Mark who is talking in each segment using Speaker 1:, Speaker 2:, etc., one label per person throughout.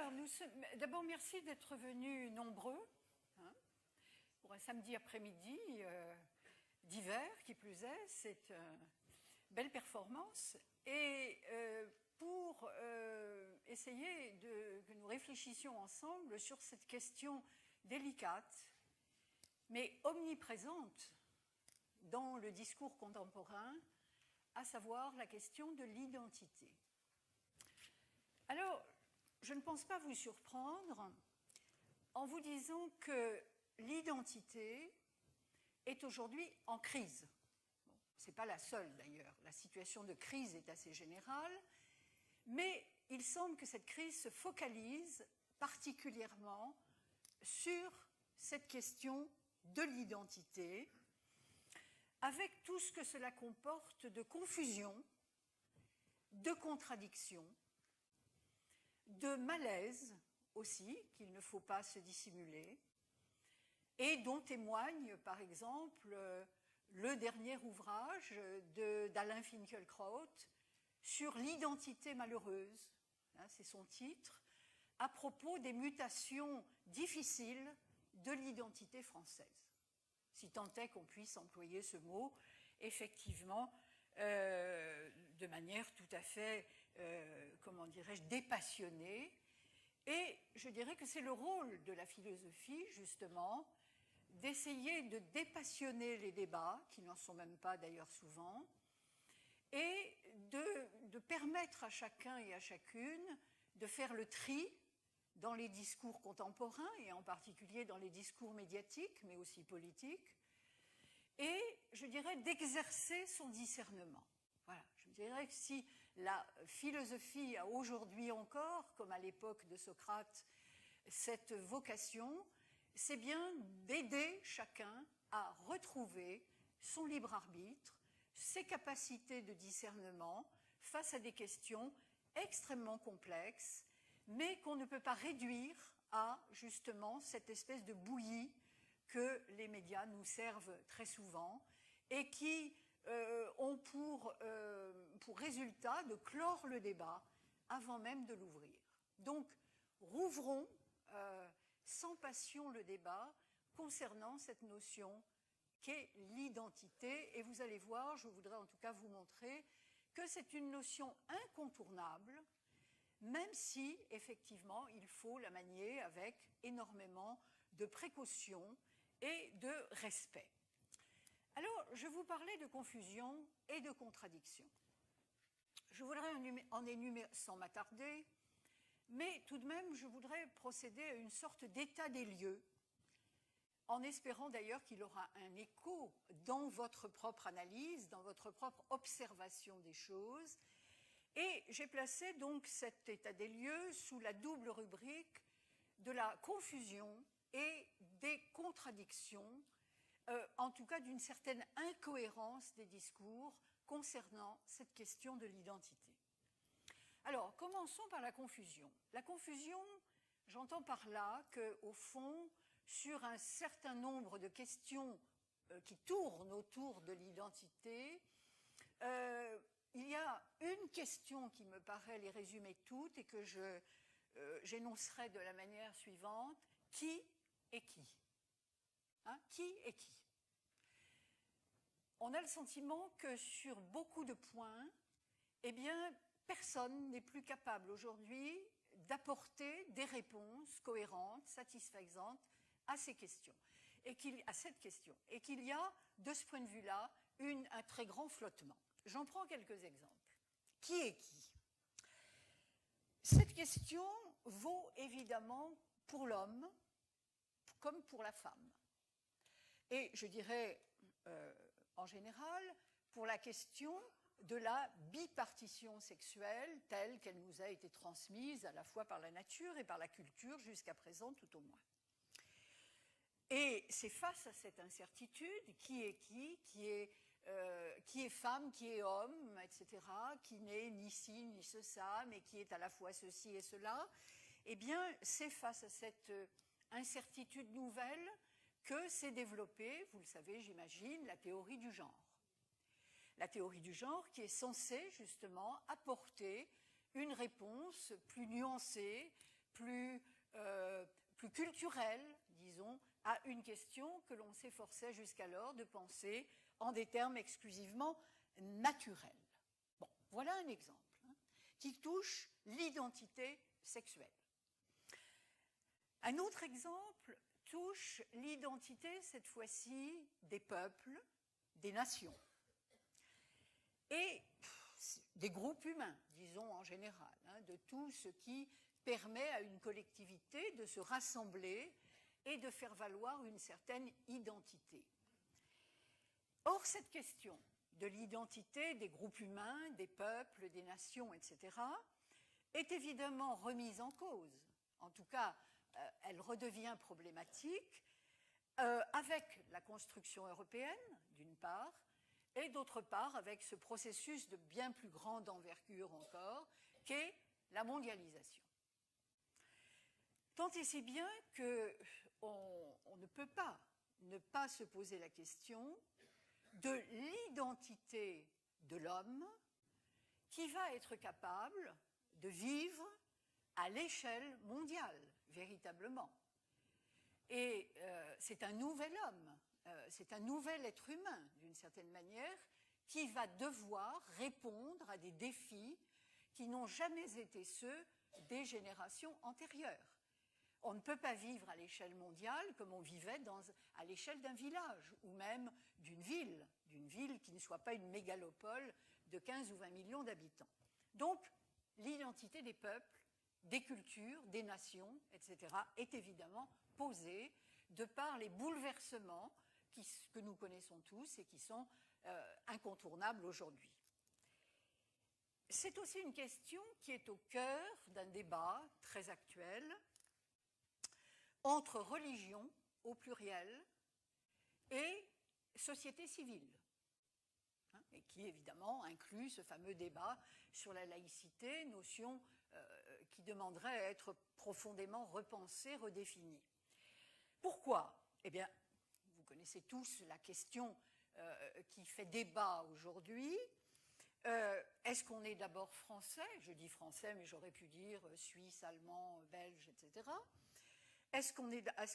Speaker 1: Alors, d'abord, merci d'être venus nombreux pour un samedi après-midi d'hiver, qui plus est. C'est une belle performance. Et pour essayer que nous réfléchissions ensemble sur cette question délicate, mais omniprésente dans le discours contemporain, à savoir la question de l'identité. Alors, je ne pense pas vous surprendre en vous disant que l'identité est aujourd'hui en crise. Bon, ce n'est pas la seule d'ailleurs, la situation de crise est assez générale, mais il semble que cette crise se focalise particulièrement sur cette question de l'identité, avec tout ce que cela comporte de confusion, de contradiction, de malaise aussi, qu'il ne faut pas se dissimuler, et dont témoigne par exemple le dernier ouvrage d'Alain Finkielkraut sur l'identité malheureuse, c'est son titre, à propos des mutations difficiles de l'identité française. Si tant est qu'on puisse employer ce mot, effectivement, de manière tout à fait, comment dirais-je, dépassionnée. Et je dirais que c'est le rôle de la philosophie, justement, d'essayer de dépassionner les débats, qui n'en sont même pas d'ailleurs souvent, et de permettre à chacun et à chacune de faire le tri dans les discours contemporains, et en particulier dans les discours médiatiques, mais aussi politiques, et je dirais d'exercer son discernement. Voilà, je dirais que si la philosophie a aujourd'hui encore, comme à l'époque de Socrate, cette vocation, c'est bien d'aider chacun à retrouver son libre arbitre, ses capacités de discernement face à des questions extrêmement complexes, mais qu'on ne peut pas réduire à justement cette espèce de bouillie que les médias nous servent très souvent et qui ont pour résultat de clore le débat avant même de l'ouvrir. Donc, rouvrons sans passion le débat concernant cette notion qu'est l'identité. Et vous allez voir, je voudrais en tout cas vous montrer que c'est une notion incontournable, même si, effectivement, il faut la manier avec énormément de précaution et de respect. Alors, je vous parlais de confusion et de contradiction. Je voudrais en énumérer, sans m'attarder, mais tout de même, je voudrais procéder à une sorte d'état des lieux, en espérant d'ailleurs qu'il aura un écho dans votre propre analyse, dans votre propre observation des choses. Et j'ai placé donc cet état des lieux sous la double rubrique de la confusion et des contradictions, en tout cas d'une certaine incohérence des discours concernant cette question de l'identité. Alors, commençons par la confusion. La confusion, j'entends par là qu'au fond, sur un certain nombre de questions qui tournent autour de l'identité, il y a une question qui me paraît les résumer toutes et que j'énoncerai de la manière suivante. Qui est qui ? Qui est qui ? On a le sentiment que sur beaucoup de points, eh bien, personne n'est plus capable aujourd'hui d'apporter des réponses cohérentes, satisfaisantes à ces questions, à cette question, et qu'il y a, de ce point de vue-là, un très grand flottement. J'en prends quelques exemples. Qui est qui ? Cette question vaut évidemment pour l'homme comme pour la femme. Et je dirais, en général, pour la question de la bipartition sexuelle telle qu'elle nous a été transmise à la fois par la nature et par la culture jusqu'à présent tout au moins. Et c'est face à cette incertitude, qui est femme, qui est homme, etc., qui n'est ni ci ni ça, mais qui est à la fois ceci et cela, eh bien, c'est face à cette incertitude nouvelle que s'est développée, vous le savez, j'imagine, la théorie du genre. La théorie du genre qui est censée, justement, apporter une réponse plus nuancée, plus culturelle, disons, à une question que l'on s'efforçait jusqu'alors de penser en des termes exclusivement naturels. Bon, voilà un exemple qui touche l'identité sexuelle. Un autre exemple touche l'identité, cette fois-ci, des peuples, des nations et des groupes humains, disons en général, de tout ce qui permet à une collectivité de se rassembler et de faire valoir une certaine identité. Or, cette question de l'identité des groupes humains, des peuples, des nations, etc., est évidemment remise en cause. En tout cas, elle redevient problématique avec la construction européenne, d'une part, et d'autre part avec ce processus de bien plus grande envergure encore, qu'est la mondialisation. Tant et si bien qu'on ne peut pas ne pas se poser la question de l'identité de l'homme qui va être capable de vivre à l'échelle mondiale, véritablement. Et c'est un nouvel homme, c'est un nouvel être humain, d'une certaine manière, qui va devoir répondre à des défis qui n'ont jamais été ceux des générations antérieures. On ne peut pas vivre à l'échelle mondiale comme on vivait à l'échelle d'un village ou même d'une ville qui ne soit pas une mégalopole de 15 ou 20 millions d'habitants. Donc, l'identité des peuples, des cultures, des nations, etc., est évidemment posée de par les bouleversements que nous connaissons tous et qui sont incontournables aujourd'hui. C'est aussi une question qui est au cœur d'un débat très actuel entre religion au pluriel et société civile, et qui évidemment inclut ce fameux débat sur la laïcité, notion qui demanderait à être profondément repensée, redéfinie. Pourquoi ? Eh bien, vous connaissez tous la question qui fait débat aujourd'hui. Est-ce qu'on est d'abord français ? Je dis français, mais j'aurais pu dire suisse, allemand, belge, etc. Est-ce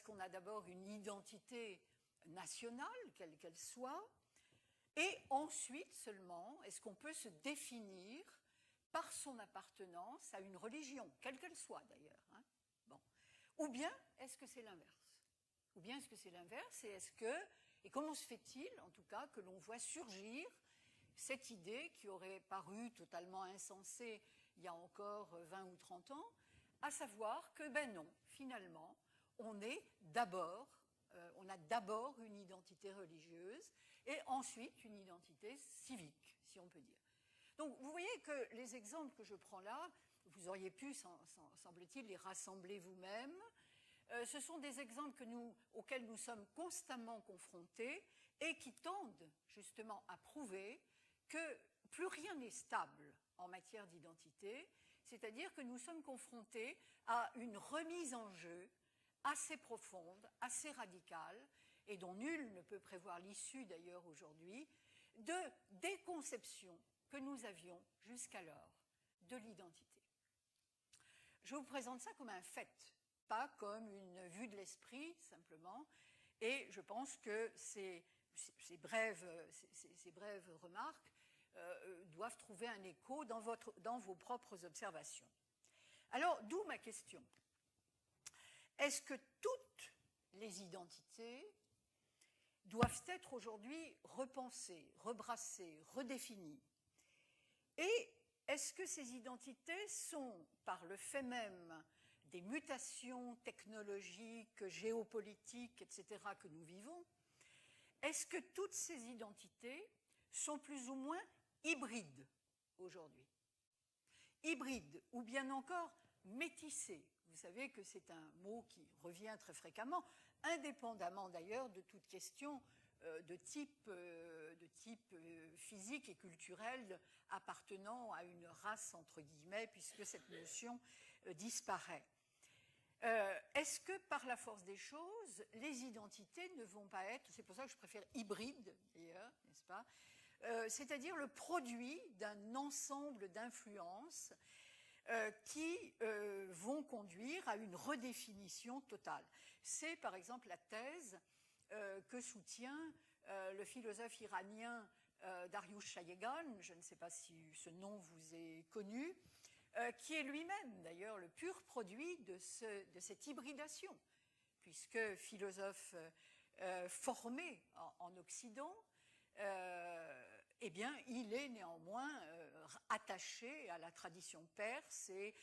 Speaker 1: qu'on a d'abord une identité nationale, quelle qu'elle soit ? Et ensuite seulement, est-ce qu'on peut se définir par son appartenance à une religion, quelle qu'elle soit d'ailleurs, Bon. Ou bien, est-ce que c'est l'inverse ? Ou bien est-ce que c'est l'inverse ? Et comment se fait-il, en tout cas, que l'on voit surgir cette idée qui aurait paru totalement insensée il y a encore 20 ou 30 ans, à savoir que, ben non, finalement, on a d'abord une identité religieuse et ensuite une identité civique, si on peut dire. Donc, vous voyez que les exemples que je prends là, vous auriez pu, semble-t-il, les rassembler vous-même. Ce sont des exemples auxquels nous sommes constamment confrontés et qui tendent justement à prouver que plus rien n'est stable en matière d'identité, c'est-à-dire que nous sommes confrontés à une remise en jeu assez profonde, assez radicale, et dont nul ne peut prévoir l'issue d'ailleurs aujourd'hui, des conceptions que nous avions jusqu'alors de l'identité. Je vous présente ça comme un fait, pas comme une vue de l'esprit simplement, et je pense que ces brèves remarques doivent trouver un écho dans vos propres observations. Alors, d'où ma question. Est-ce que toutes les identités doivent être aujourd'hui repensées, rebrassées, redéfinies ? Et est-ce que ces identités sont, par le fait même des mutations technologiques, géopolitiques, etc., que nous vivons, est-ce que toutes ces identités sont plus ou moins hybrides aujourd'hui ? Hybrides, ou bien encore métissées. Vous savez que c'est un mot qui revient très fréquemment, indépendamment d'ailleurs de toute question de type physique et culturel appartenant à une race, entre guillemets, puisque cette notion disparaît. Est-ce que par la force des choses, les identités ne vont pas être, c'est pour ça que je préfère hybride d'ailleurs, n'est-ce pas, c'est-à-dire le produit d'un ensemble d'influences qui vont conduire à une redéfinition totale. C'est par exemple la thèse que soutient le philosophe iranien Dariush Shayegan, je ne sais pas si ce nom vous est connu, qui est lui-même d'ailleurs le pur produit de cette hybridation, puisque philosophe formé en Occident, eh bien, il est néanmoins attaché à la tradition perse et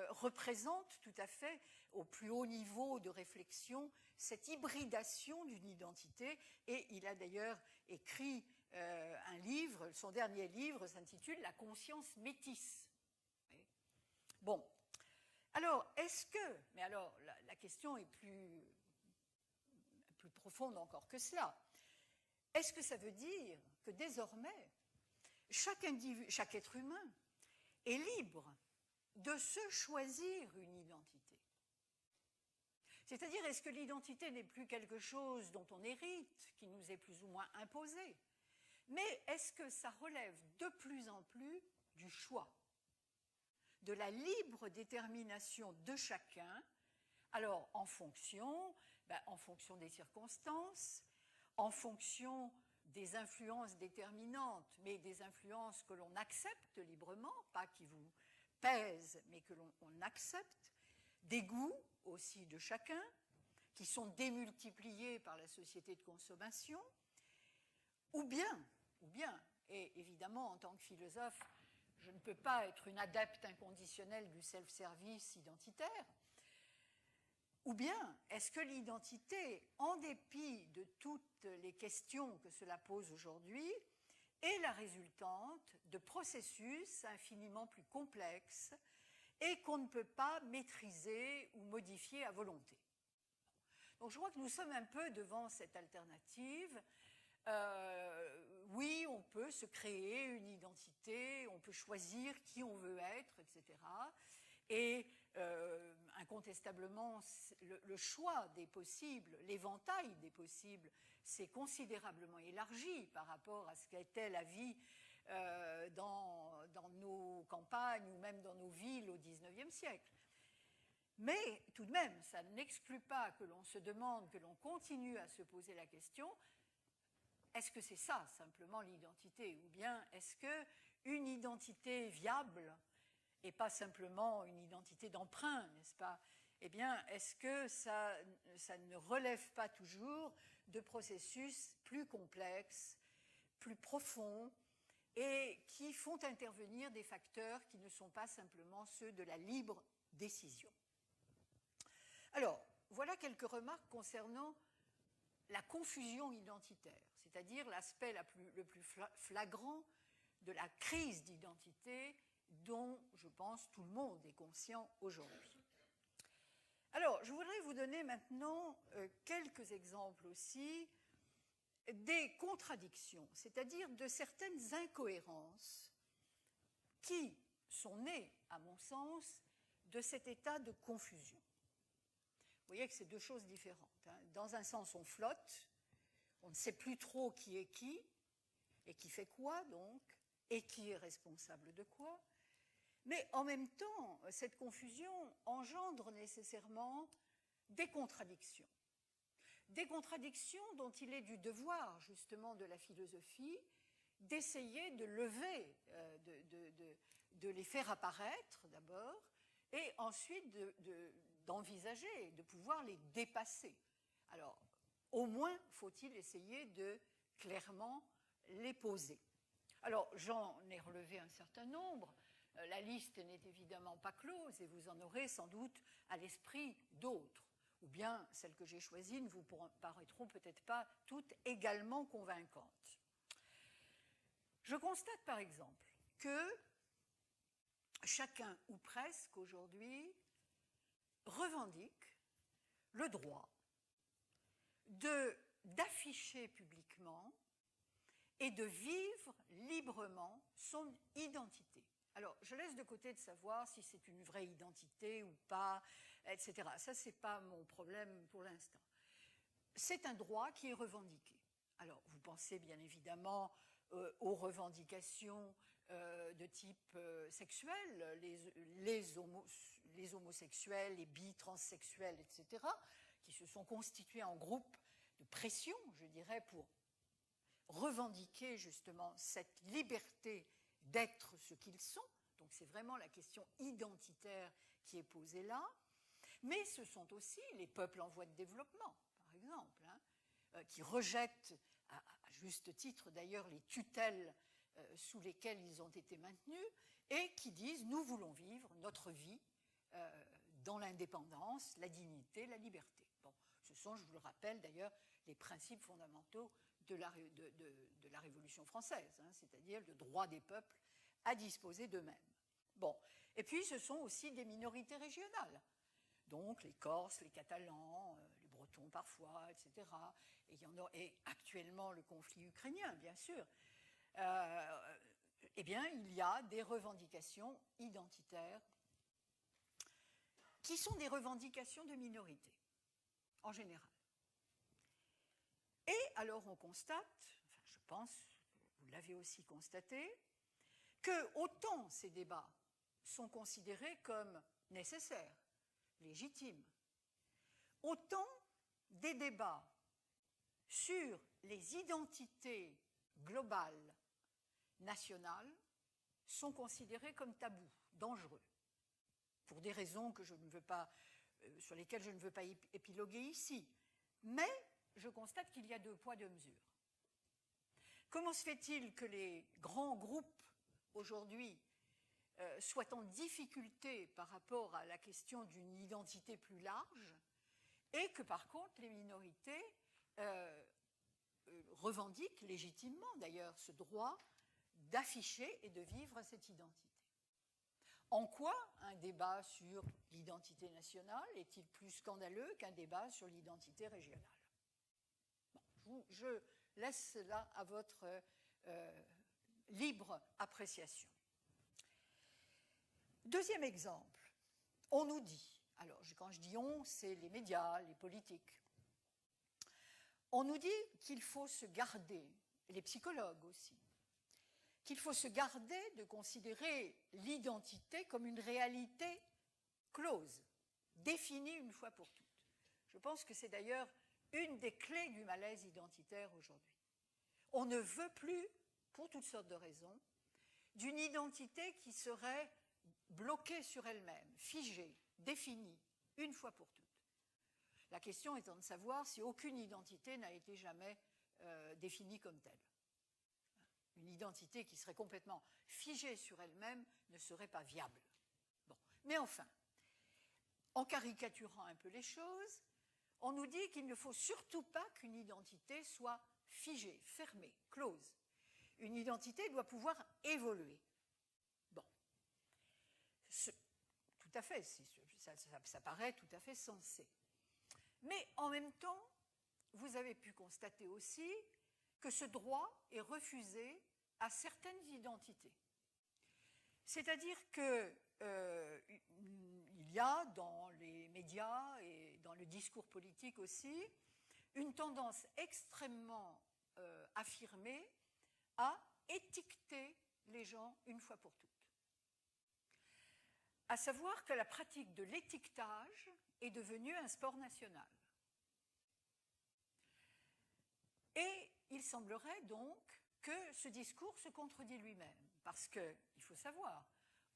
Speaker 1: représente tout à fait au plus haut niveau de réflexion cette hybridation d'une identité. Et il a d'ailleurs écrit un livre, son dernier livre s'intitule « La conscience métisse ». Bon, alors, est-ce que, mais alors la question est plus profonde encore que cela, est-ce que ça veut dire que désormais, chaque être humain est libre de se choisir une identité? C'est-à-dire, est-ce que l'identité n'est plus quelque chose dont on hérite, qui nous est plus ou moins imposé, mais est-ce que ça relève de plus en plus du choix, de la libre détermination de chacun, alors en fonction des circonstances, en fonction des influences déterminantes, mais des influences que l'on accepte librement, pas qui vous pèsent, mais que l'on accepte, des goûts aussi de chacun, qui sont démultipliés par la société de consommation, ou bien, et évidemment en tant que philosophe, je ne peux pas être une adepte inconditionnelle du self-service identitaire, ou bien est-ce que l'identité, en dépit de toutes les questions que cela pose aujourd'hui, est la résultante de processus infiniment plus complexes et qu'on ne peut pas maîtriser ou modifier à volonté? Donc je crois que nous sommes un peu devant cette alternative. Oui, on peut se créer une identité, on peut choisir qui on veut être, etc. Et incontestablement, le choix des possibles, l'éventail des possibles, s'est considérablement élargi par rapport à ce qu'était la vie dans nos campagnes ou même dans nos villes au XIXe siècle. Mais tout de même, ça n'exclut pas que l'on se demande, que l'on continue à se poser la question, est-ce que c'est ça simplement l'identité, ou bien est-ce qu'une identité viable et pas simplement une identité d'emprunt, n'est-ce pas? Eh bien, est-ce que ça ne relève pas toujours de processus plus complexes, plus profonds, et qui font intervenir des facteurs qui ne sont pas simplement ceux de la libre décision? Alors, voilà quelques remarques concernant la confusion identitaire, c'est-à-dire l'aspect le plus flagrant de la crise d'identité dont, je pense, tout le monde est conscient aujourd'hui. Alors, je voudrais vous donner maintenant quelques exemples aussi des contradictions, c'est-à-dire de certaines incohérences qui sont nées, à mon sens, de cet état de confusion. Vous voyez que c'est deux choses différentes. Dans un sens, on flotte, on ne sait plus trop qui est qui, et qui fait quoi donc, et qui est responsable de quoi. Mais en même temps, cette confusion engendre nécessairement des contradictions. Des contradictions dont il est du devoir, justement, de la philosophie, d'essayer de lever, de les faire apparaître d'abord, et ensuite d'envisager, de pouvoir les dépasser. Alors, au moins, faut-il essayer de clairement les poser. Alors, j'en ai relevé un certain nombre. La liste n'est évidemment pas close et vous en aurez sans doute à l'esprit d'autres. Ou bien celles que j'ai choisies ne vous paraîtront peut-être pas toutes également convaincantes. Je constate par exemple que chacun ou presque aujourd'hui revendique le droit d'afficher publiquement et de vivre librement son identité. Alors, je laisse de côté de savoir si c'est une vraie identité ou pas, etc. Ça, ce n'est pas mon problème pour l'instant. C'est un droit qui est revendiqué. Alors, vous pensez bien évidemment aux revendications de type sexuel, les homosexuels, les transsexuels, etc., qui se sont constitués en groupe de pression, je dirais, pour revendiquer justement cette liberté d'être ce qu'ils sont. Donc c'est vraiment la question identitaire qui est posée là. Mais ce sont aussi les peuples en voie de développement, par exemple, qui rejettent, à juste titre d'ailleurs, les tutelles sous lesquelles ils ont été maintenus, et qui disent « nous voulons vivre notre vie dans l'indépendance, la dignité, la liberté ». Bon, ce sont, je vous le rappelle d'ailleurs, les principes fondamentaux de la Révolution française, c'est-à-dire le droit des peuples à disposer d'eux-mêmes. Bon, et puis ce sont aussi des minorités régionales, donc les Corses, les Catalans, les Bretons parfois, etc. Et actuellement le conflit ukrainien, bien sûr. Eh bien, il y a des revendications identitaires qui sont des revendications de minorités, en général. Et alors on constate, enfin je pense, vous l'avez aussi constaté, que autant ces débats sont considérés comme nécessaires, légitimes, autant des débats sur les identités globales nationales sont considérés comme tabous, dangereux, pour des raisons que je ne veux pas, sur lesquelles je ne veux pas épiloguer ici. Mais je constate qu'il y a 2 poids, 2 mesures. Comment se fait-il que les grands groupes aujourd'hui soient en difficulté par rapport à la question d'une identité plus large et que par contre les minorités revendiquent légitimement d'ailleurs ce droit d'afficher et de vivre cette identité? En quoi un débat sur l'identité nationale est-il plus scandaleux qu'un débat sur l'identité régionale? Bon, je laisse cela à votre libre appréciation. Deuxième exemple, on nous dit, alors quand je dis on, c'est les médias, les politiques, on nous dit qu'il faut se garder, les psychologues aussi, qu'il faut se garder de considérer l'identité comme une réalité close, définie une fois pour toutes. Je pense que c'est d'ailleurs une des clés du malaise identitaire aujourd'hui. On ne veut plus, pour toutes sortes de raisons, d'une identité qui serait bloquée sur elle-même, figée, définie, une fois pour toutes. La question étant de savoir si aucune identité n'a été jamais définie comme telle. Une identité qui serait complètement figée sur elle-même ne serait pas viable. Bon. Mais enfin, en caricaturant un peu les choses, on nous dit qu'il ne faut surtout pas qu'une identité soit figée, fermée, close. Une identité doit pouvoir évoluer. Bon. Tout à fait, ça paraît tout à fait sensé. Mais en même temps, vous avez pu constater aussi que ce droit est refusé à certaines identités. C'est-à-dire qu'il y a dans les médias et dans le discours politique aussi une tendance extrêmement affirmée à étiqueter les gens une fois pour toutes. À savoir que la pratique de l'étiquetage est devenue un sport national. Et il semblerait donc que ce discours se contredit lui-même, parce qu'il faut savoir,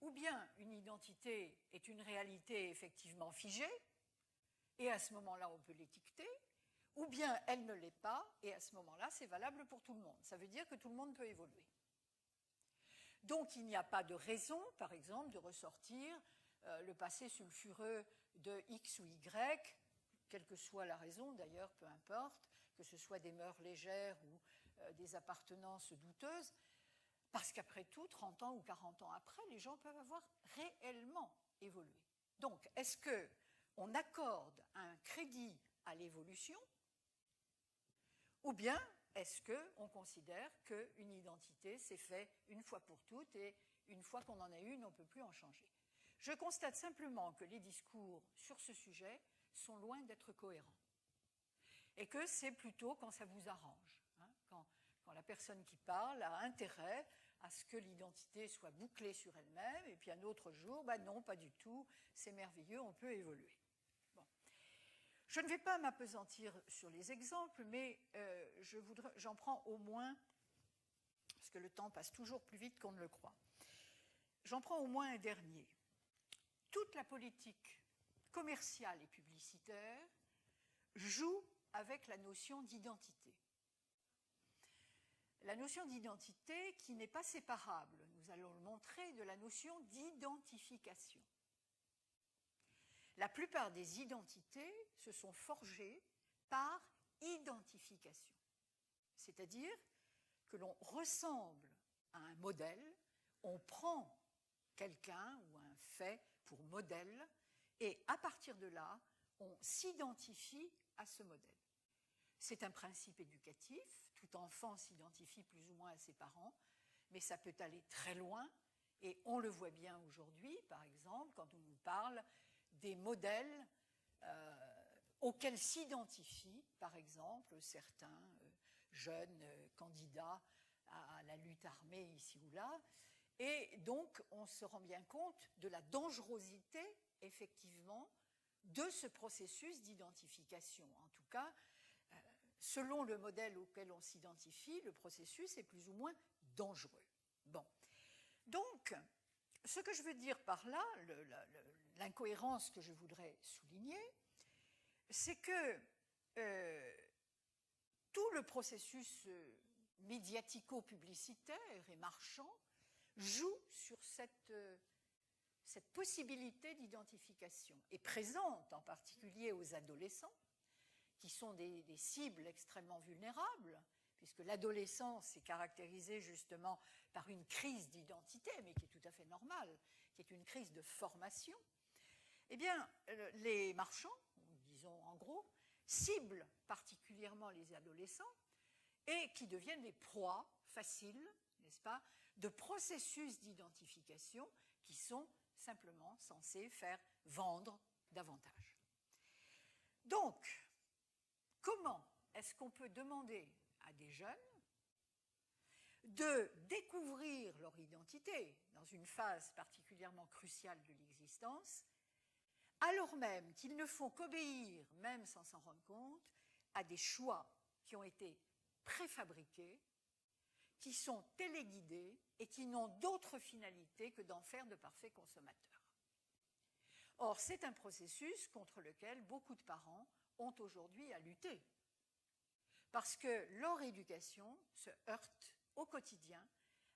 Speaker 1: ou bien une identité est une réalité effectivement figée, et à ce moment-là on peut l'étiqueter, ou bien elle ne l'est pas, et à ce moment-là c'est valable pour tout le monde. Ça veut dire que tout le monde peut évoluer. Donc il n'y a pas de raison, par exemple, de ressortir le passé sulfureux de X ou Y, quelle que soit la raison d'ailleurs, peu importe, que ce soit des mœurs légères ou des appartenances douteuses, parce qu'après tout, 30 ans ou 40 ans après, les gens peuvent avoir réellement évolué. Donc, est-ce qu'on accorde un crédit à l'évolution, ou bien est-ce qu'on considère qu'une identité s'est faite une fois pour toutes et une fois qu'on en a une, on ne peut plus en changer? Je constate simplement que les discours sur ce sujet sont loin d'être cohérents. Et que c'est plutôt quand ça vous arrange, quand la personne qui parle a intérêt à ce que l'identité soit bouclée sur elle-même, et puis un autre jour, non, pas du tout, c'est merveilleux, on peut évoluer. Bon. Je ne vais pas m'appesantir sur les exemples, mais j'en prends au moins, parce que le temps passe toujours plus vite qu'on ne le croit, j'en prends au moins un dernier. Toute la politique commerciale et publicitaire joue avec la notion d'identité. La notion d'identité qui n'est pas séparable, nous allons le montrer, de la notion d'identification. La plupart des identités se sont forgées par identification, c'est-à-dire que l'on ressemble à un modèle, on prend quelqu'un ou un fait pour modèle, et à partir de là, on s'identifie à ce modèle. C'est un principe éducatif, tout enfant s'identifie plus ou moins à ses parents, mais ça peut aller très loin, et on le voit bien aujourd'hui, par exemple, quand on nous parle des modèles auxquels s'identifient, par exemple, certains jeunes candidats à la lutte armée ici ou là, et donc on se rend bien compte de la dangerosité, effectivement, de ce processus d'identification. En tout cas, selon le modèle auquel on s'identifie, le processus est plus ou moins dangereux. Bon. Donc, ce que je veux dire par là, l'incohérence que je voudrais souligner, c'est que tout le processus médiatico-publicitaire et marchand joue sur cette possibilité d'identification, et présente en particulier aux adolescents, qui sont des cibles extrêmement vulnérables, puisque l'adolescence est caractérisée justement par une crise d'identité, mais qui est tout à fait normale, qui est une crise de formation. Eh bien, les marchands, disons en gros, ciblent particulièrement les adolescents et qui deviennent des proies faciles, n'est-ce pas, de processus d'identification qui sont simplement censés faire vendre davantage. Donc, comment est-ce qu'on peut demander à des jeunes de découvrir leur identité dans une phase particulièrement cruciale de l'existence, alors même qu'ils ne font qu'obéir, même sans s'en rendre compte, à des choix qui ont été préfabriqués, qui sont téléguidés et qui n'ont d'autre finalité que d'en faire de parfaits consommateurs. Or, c'est un processus contre lequel beaucoup de parents ont aujourd'hui à lutter, parce que leur éducation se heurte au quotidien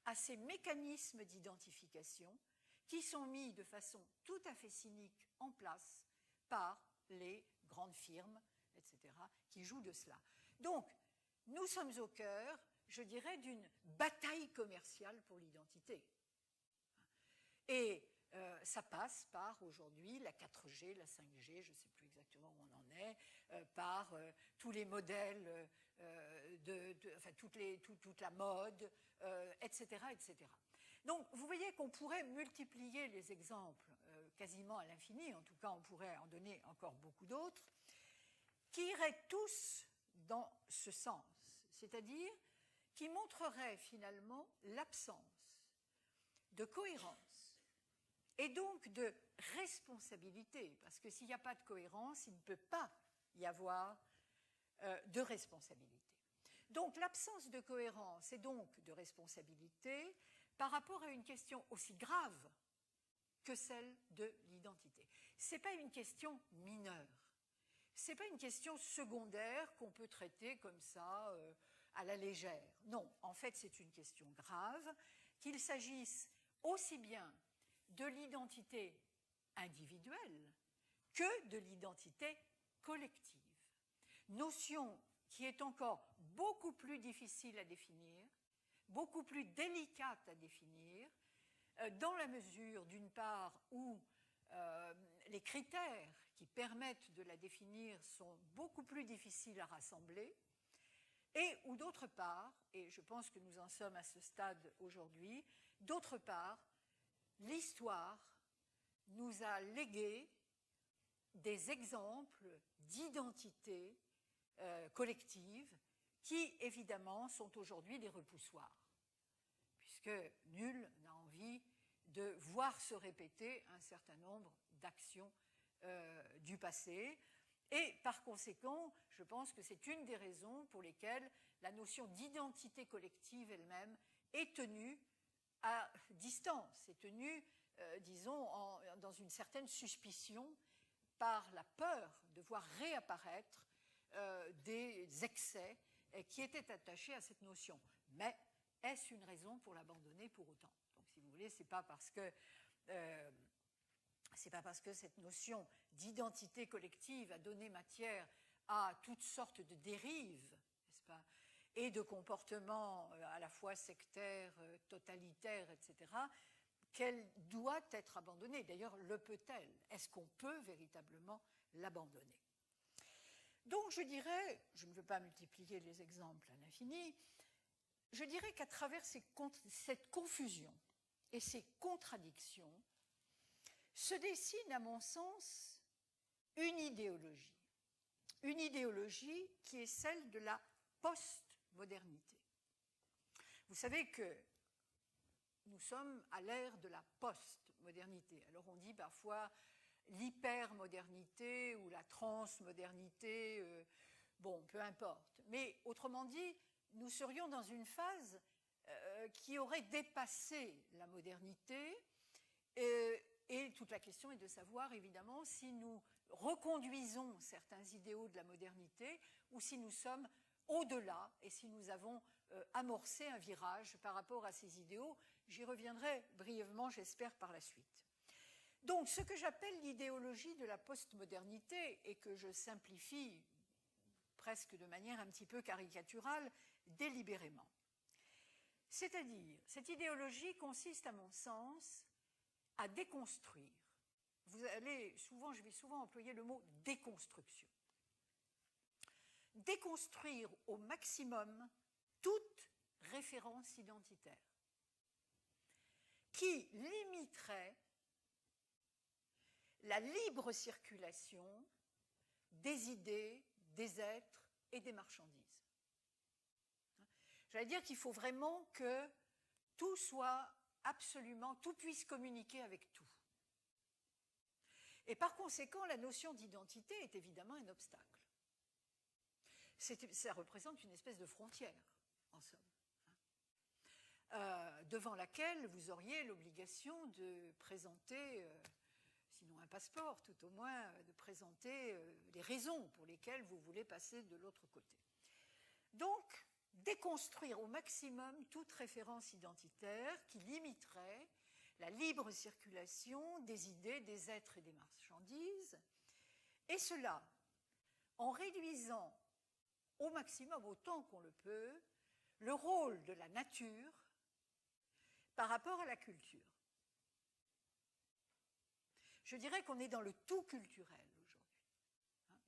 Speaker 1: à ces mécanismes d'identification qui sont mis de façon tout à fait cynique en place par les grandes firmes, etc., qui jouent de cela. Donc, nous sommes au cœur, je dirais, d'une bataille commerciale pour l'identité. Et ça passe par aujourd'hui la 4G, la 5G, je ne sais plus exactement où on en est, par tous les modèles, enfin, toute la mode, etc., etc. Donc, vous voyez qu'on pourrait multiplier les exemples quasiment à l'infini, en tout cas, on pourrait en donner encore beaucoup d'autres, qui iraient tous dans ce sens, c'est-à-dire qui montreraient finalement l'absence de cohérence et donc de responsabilité, parce que s'il n'y a pas de cohérence, il ne peut pas y avoir de responsabilité. Donc l'absence de cohérence et donc de responsabilité par rapport à une question aussi grave que celle de l'identité. Ce n'est pas une question mineure, ce n'est pas une question secondaire qu'on peut traiter comme ça à la légère. Non, en fait c'est une question grave, qu'il s'agisse aussi bien de l'identité individuelle que de l'identité collective. Notion qui est encore beaucoup plus difficile à définir, beaucoup plus délicate à définir, dans la mesure, d'une part, où les critères qui permettent de la définir sont beaucoup plus difficiles à rassembler, et où, d'autre part, et je pense que nous en sommes à ce stade aujourd'hui, d'autre part, l'histoire nous a légué des exemples d'identité collective qui, évidemment, sont aujourd'hui des repoussoirs. puisque nul n'a envie de voir se répéter un certain nombre d'actions du passé. Et par conséquent, je pense que c'est une des raisons pour lesquelles la notion d'identité collective elle-même est tenue à distance, est tenue, disons, dans une certaine suspicion par la peur de voir réapparaître des excès qui étaient attachés à cette notion. Mais est-ce une raison pour l'abandonner pour autant? Donc, si vous voulez, c'est pas parce que cette notion d'identité collective a donné matière à toutes sortes de dérives, n'est-ce pas, et de comportements à la fois sectaires, totalitaires, etc., qu'elle doit être abandonnée. D'ailleurs, le peut-elle? Est-ce qu'on peut véritablement l'abandonner? Donc, je dirais, je ne veux pas multiplier les exemples à l'infini, je dirais qu'à travers cette confusion et ces contradictions, se dessine, à mon sens, une idéologie qui est celle de la postmodernité. Vous savez que nous sommes à l'ère de la postmodernité. Alors on dit parfois l'hypermodernité ou la transmodernité, bon, peu importe. Mais autrement dit, nous serions dans une phase qui aurait dépassé la modernité. Et toute la question est de savoir, évidemment, si nous reconduisons certains idéaux de la modernité ou si nous sommes au-delà et si nous avons amorcé un virage par rapport à ces idéaux. J'y reviendrai brièvement, j'espère, par la suite. Donc, ce que j'appelle l'idéologie de la postmodernité et que je simplifie presque de manière un petit peu caricaturale, délibérément. C'est-à-dire, cette idéologie consiste, à mon sens, à déconstruire. Je vais souvent employer le mot déconstruction. Déconstruire au maximum toute référence identitaire qui limiterait la libre circulation des idées, des êtres et des marchandises. J'allais dire qu'il faut vraiment que tout soit absolument, tout puisse communiquer avec tout. Et par conséquent, la notion d'identité est évidemment un obstacle. Ça représente une espèce de frontière, en somme, devant laquelle vous auriez l'obligation de présenter, sinon un passeport, tout au moins de présenter les raisons pour lesquelles vous voulez passer de l'autre côté. Donc, déconstruire au maximum toute référence identitaire qui limiterait la libre circulation des idées, des êtres et des marchandises, et cela en réduisant au maximum, autant qu'on le peut, le rôle de la nature par rapport à la culture. Je dirais qu'on est dans le tout culturel aujourd'hui.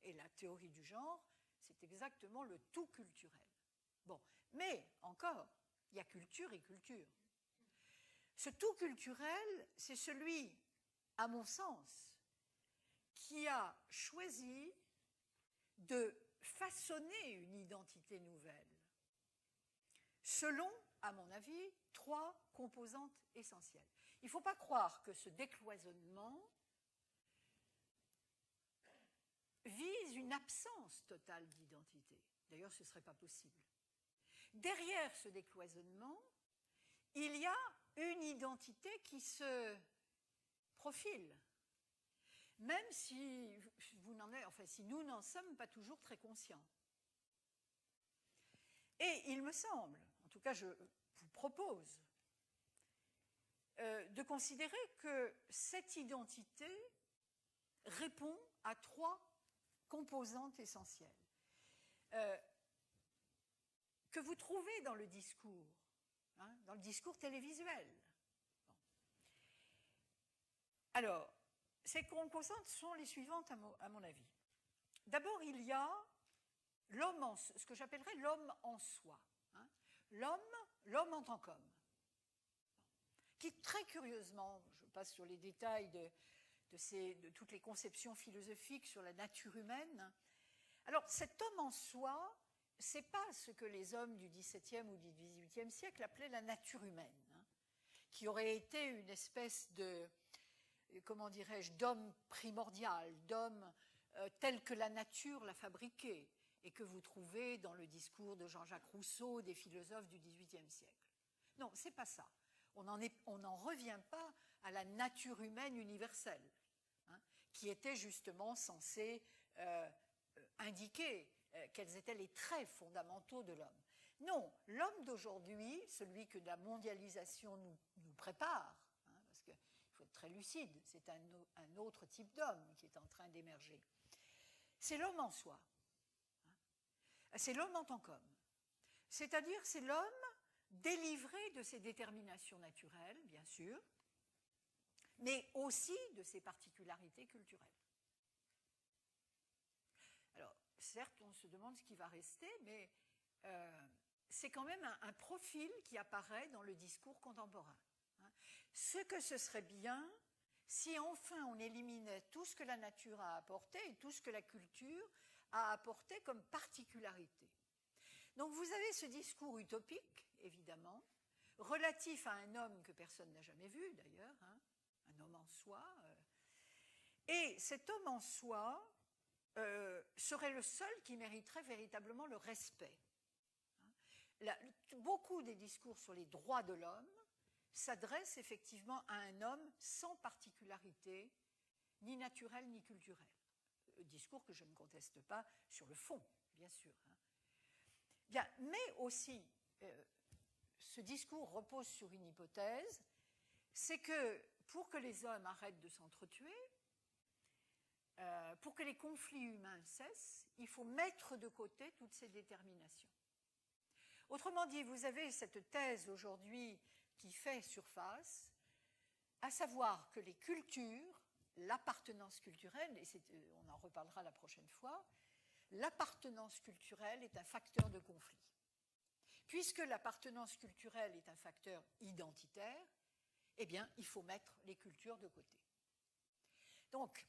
Speaker 1: Et la théorie du genre, c'est exactement le tout culturel. Bon, mais encore, il y a culture et culture. Ce tout culturel, c'est celui, à mon sens, qui a choisi de façonner une identité nouvelle selon, à mon avis, 3 composantes essentielles. Il ne faut pas croire que ce décloisonnement vise une absence totale d'identité. D'ailleurs, ce ne serait pas possible. Derrière ce décloisonnement, il y a une identité qui se profile, même si, si nous n'en sommes pas toujours très conscients. Et il me semble, en tout cas je vous propose, de considérer que cette identité répond à 3 composantes essentielles que vous trouvez dans le discours, dans le discours télévisuel. Bon. Alors, ces composantes sont les suivantes à mon avis. D'abord, il y a ce que j'appellerais l'homme en soi, l'homme en tant qu'homme, qui très curieusement, je passe sur les détails de toutes les conceptions philosophiques sur la nature humaine. Alors, cet homme en soi, ce n'est pas ce que les hommes du XVIIe ou du XVIIIe siècle appelaient la nature humaine. qui aurait été une espèce de, comment dirais-je, d'homme primordial, d'homme tel que la nature l'a fabriqué, et que vous trouvez dans le discours de Jean-Jacques Rousseau, des philosophes du XVIIIe siècle. Non, c'est pas ça. On n'en revient pas à la nature humaine universelle, hein, qui était justement censée indiquer quels étaient les traits fondamentaux de l'homme. Non, l'homme d'aujourd'hui, celui que la mondialisation nous prépare, hein, parce qu'il faut être très lucide, c'est un autre type d'homme qui est en train d'émerger. C'est l'homme en soi. Hein. C'est l'homme en tant qu'homme. C'est-à-dire, c'est l'homme délivré de ses déterminations naturelles, bien sûr, mais aussi de ses particularités culturelles. Alors, certes, on se demande ce qui va rester, mais c'est quand même un profil qui apparaît dans le discours contemporain. Hein. Ce que ce serait bien si enfin on éliminait tout ce que la nature a apporté et tout ce que la culture a apporté comme particularité. Donc vous avez ce discours utopique, évidemment, relatif à un homme que personne n'a jamais vu d'ailleurs, hein, un homme en soi. Et cet homme en soi serait le seul qui mériterait véritablement le respect. Beaucoup des discours sur les droits de l'homme s'adressent effectivement à un homme sans particularité, ni naturelle ni culturelle. Discours que je ne conteste pas sur le fond, bien sûr. Hein. Bien, mais aussi, ce discours repose sur une hypothèse, c'est que pour que les hommes arrêtent de s'entretuer, pour que les conflits humains cessent, il faut mettre de côté toutes ces déterminations. Autrement dit, vous avez cette thèse aujourd'hui qui fait surface, à savoir que les cultures, l'appartenance culturelle, et on en reparlera la prochaine fois, l'appartenance culturelle est un facteur de conflit. Puisque l'appartenance culturelle est un facteur identitaire, eh bien, il faut mettre les cultures de côté. Donc,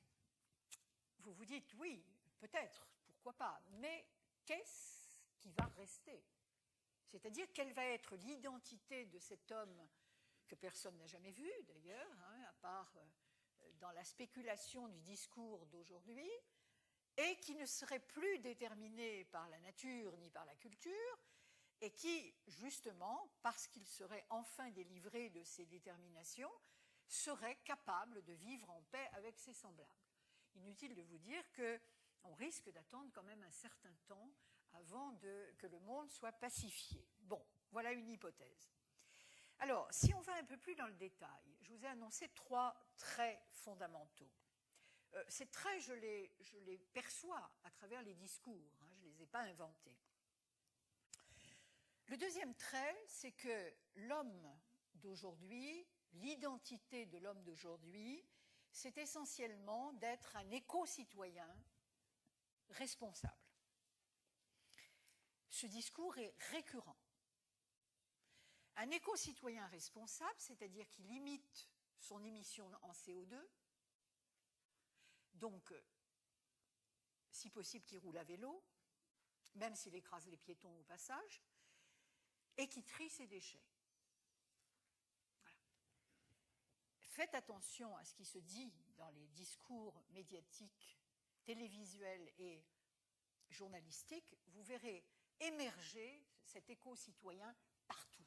Speaker 1: vous vous dites, oui, peut-être, pourquoi pas, mais qu'est-ce qui va rester ? C'est-à-dire, quelle va être l'identité de cet homme que personne n'a jamais vu, d'ailleurs, hein, à part dans la spéculation du discours d'aujourd'hui, et qui ne serait plus déterminé par la nature ni par la culture, et qui, justement, parce qu'il serait enfin délivré de ses déterminations, serait capable de vivre en paix avec ses semblables. Inutile de vous dire qu'on risque d'attendre quand même un certain temps avant que le monde soit pacifié. Bon, voilà une hypothèse. Alors, si on va un peu plus dans le détail, je vous ai annoncé 3 traits fondamentaux. Ces traits, je les perçois à travers les discours, hein, je ne les ai pas inventés. Le deuxième trait, c'est que l'homme d'aujourd'hui, l'identité de l'homme d'aujourd'hui, c'est essentiellement d'être un éco-citoyen responsable. Ce discours est récurrent. Un éco-citoyen responsable, c'est-à-dire qui limite son émission en CO2, donc, si possible, qui roule à vélo, même s'il écrase les piétons au passage, et qui trie ses déchets. Voilà. Faites attention à ce qui se dit dans les discours médiatiques, télévisuels et journalistiques, vous verrez émerger cet éco-citoyen partout.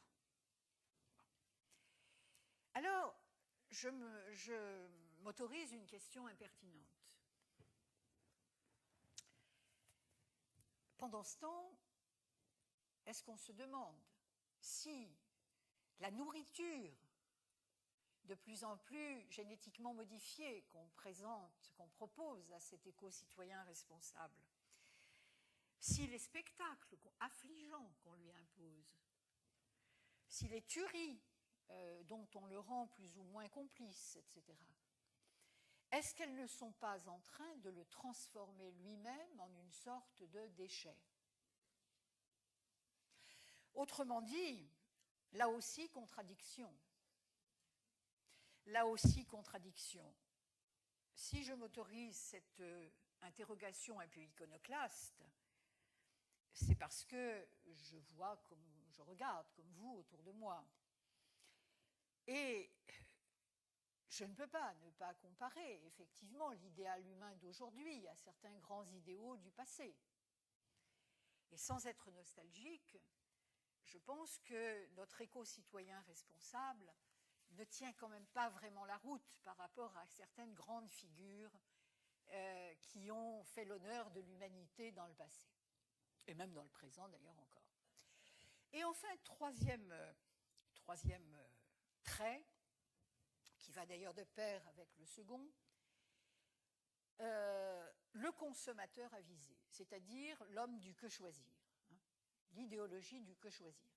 Speaker 1: Alors, je m'autorise une question impertinente. Pendant ce temps, est-ce qu'on se demande si la nourriture de plus en plus génétiquement modifiée qu'on propose à cet éco-citoyen responsable, si les spectacles affligeants qu'on lui impose, si les tueries dont on le rend plus ou moins complice, etc., est-ce qu'elles ne sont pas en train de le transformer lui-même en une sorte de déchet ? Autrement dit, là aussi contradiction. Là aussi contradiction. Si je m'autorise cette interrogation un peu iconoclaste, c'est parce que je regarde comme vous autour de moi, Et je ne peux pas ne pas comparer, effectivement, l'idéal humain d'aujourd'hui à certains grands idéaux du passé. Et sans être nostalgique, je pense que notre éco-citoyen responsable ne tient quand même pas vraiment la route par rapport à certaines grandes figures qui ont fait l'honneur de l'humanité dans le passé, et même dans le présent d'ailleurs encore. Et enfin, troisième trait, qui va d'ailleurs de pair avec le second, le consommateur avisé, c'est-à-dire l'homme du que choisir, hein, l'idéologie du que choisir.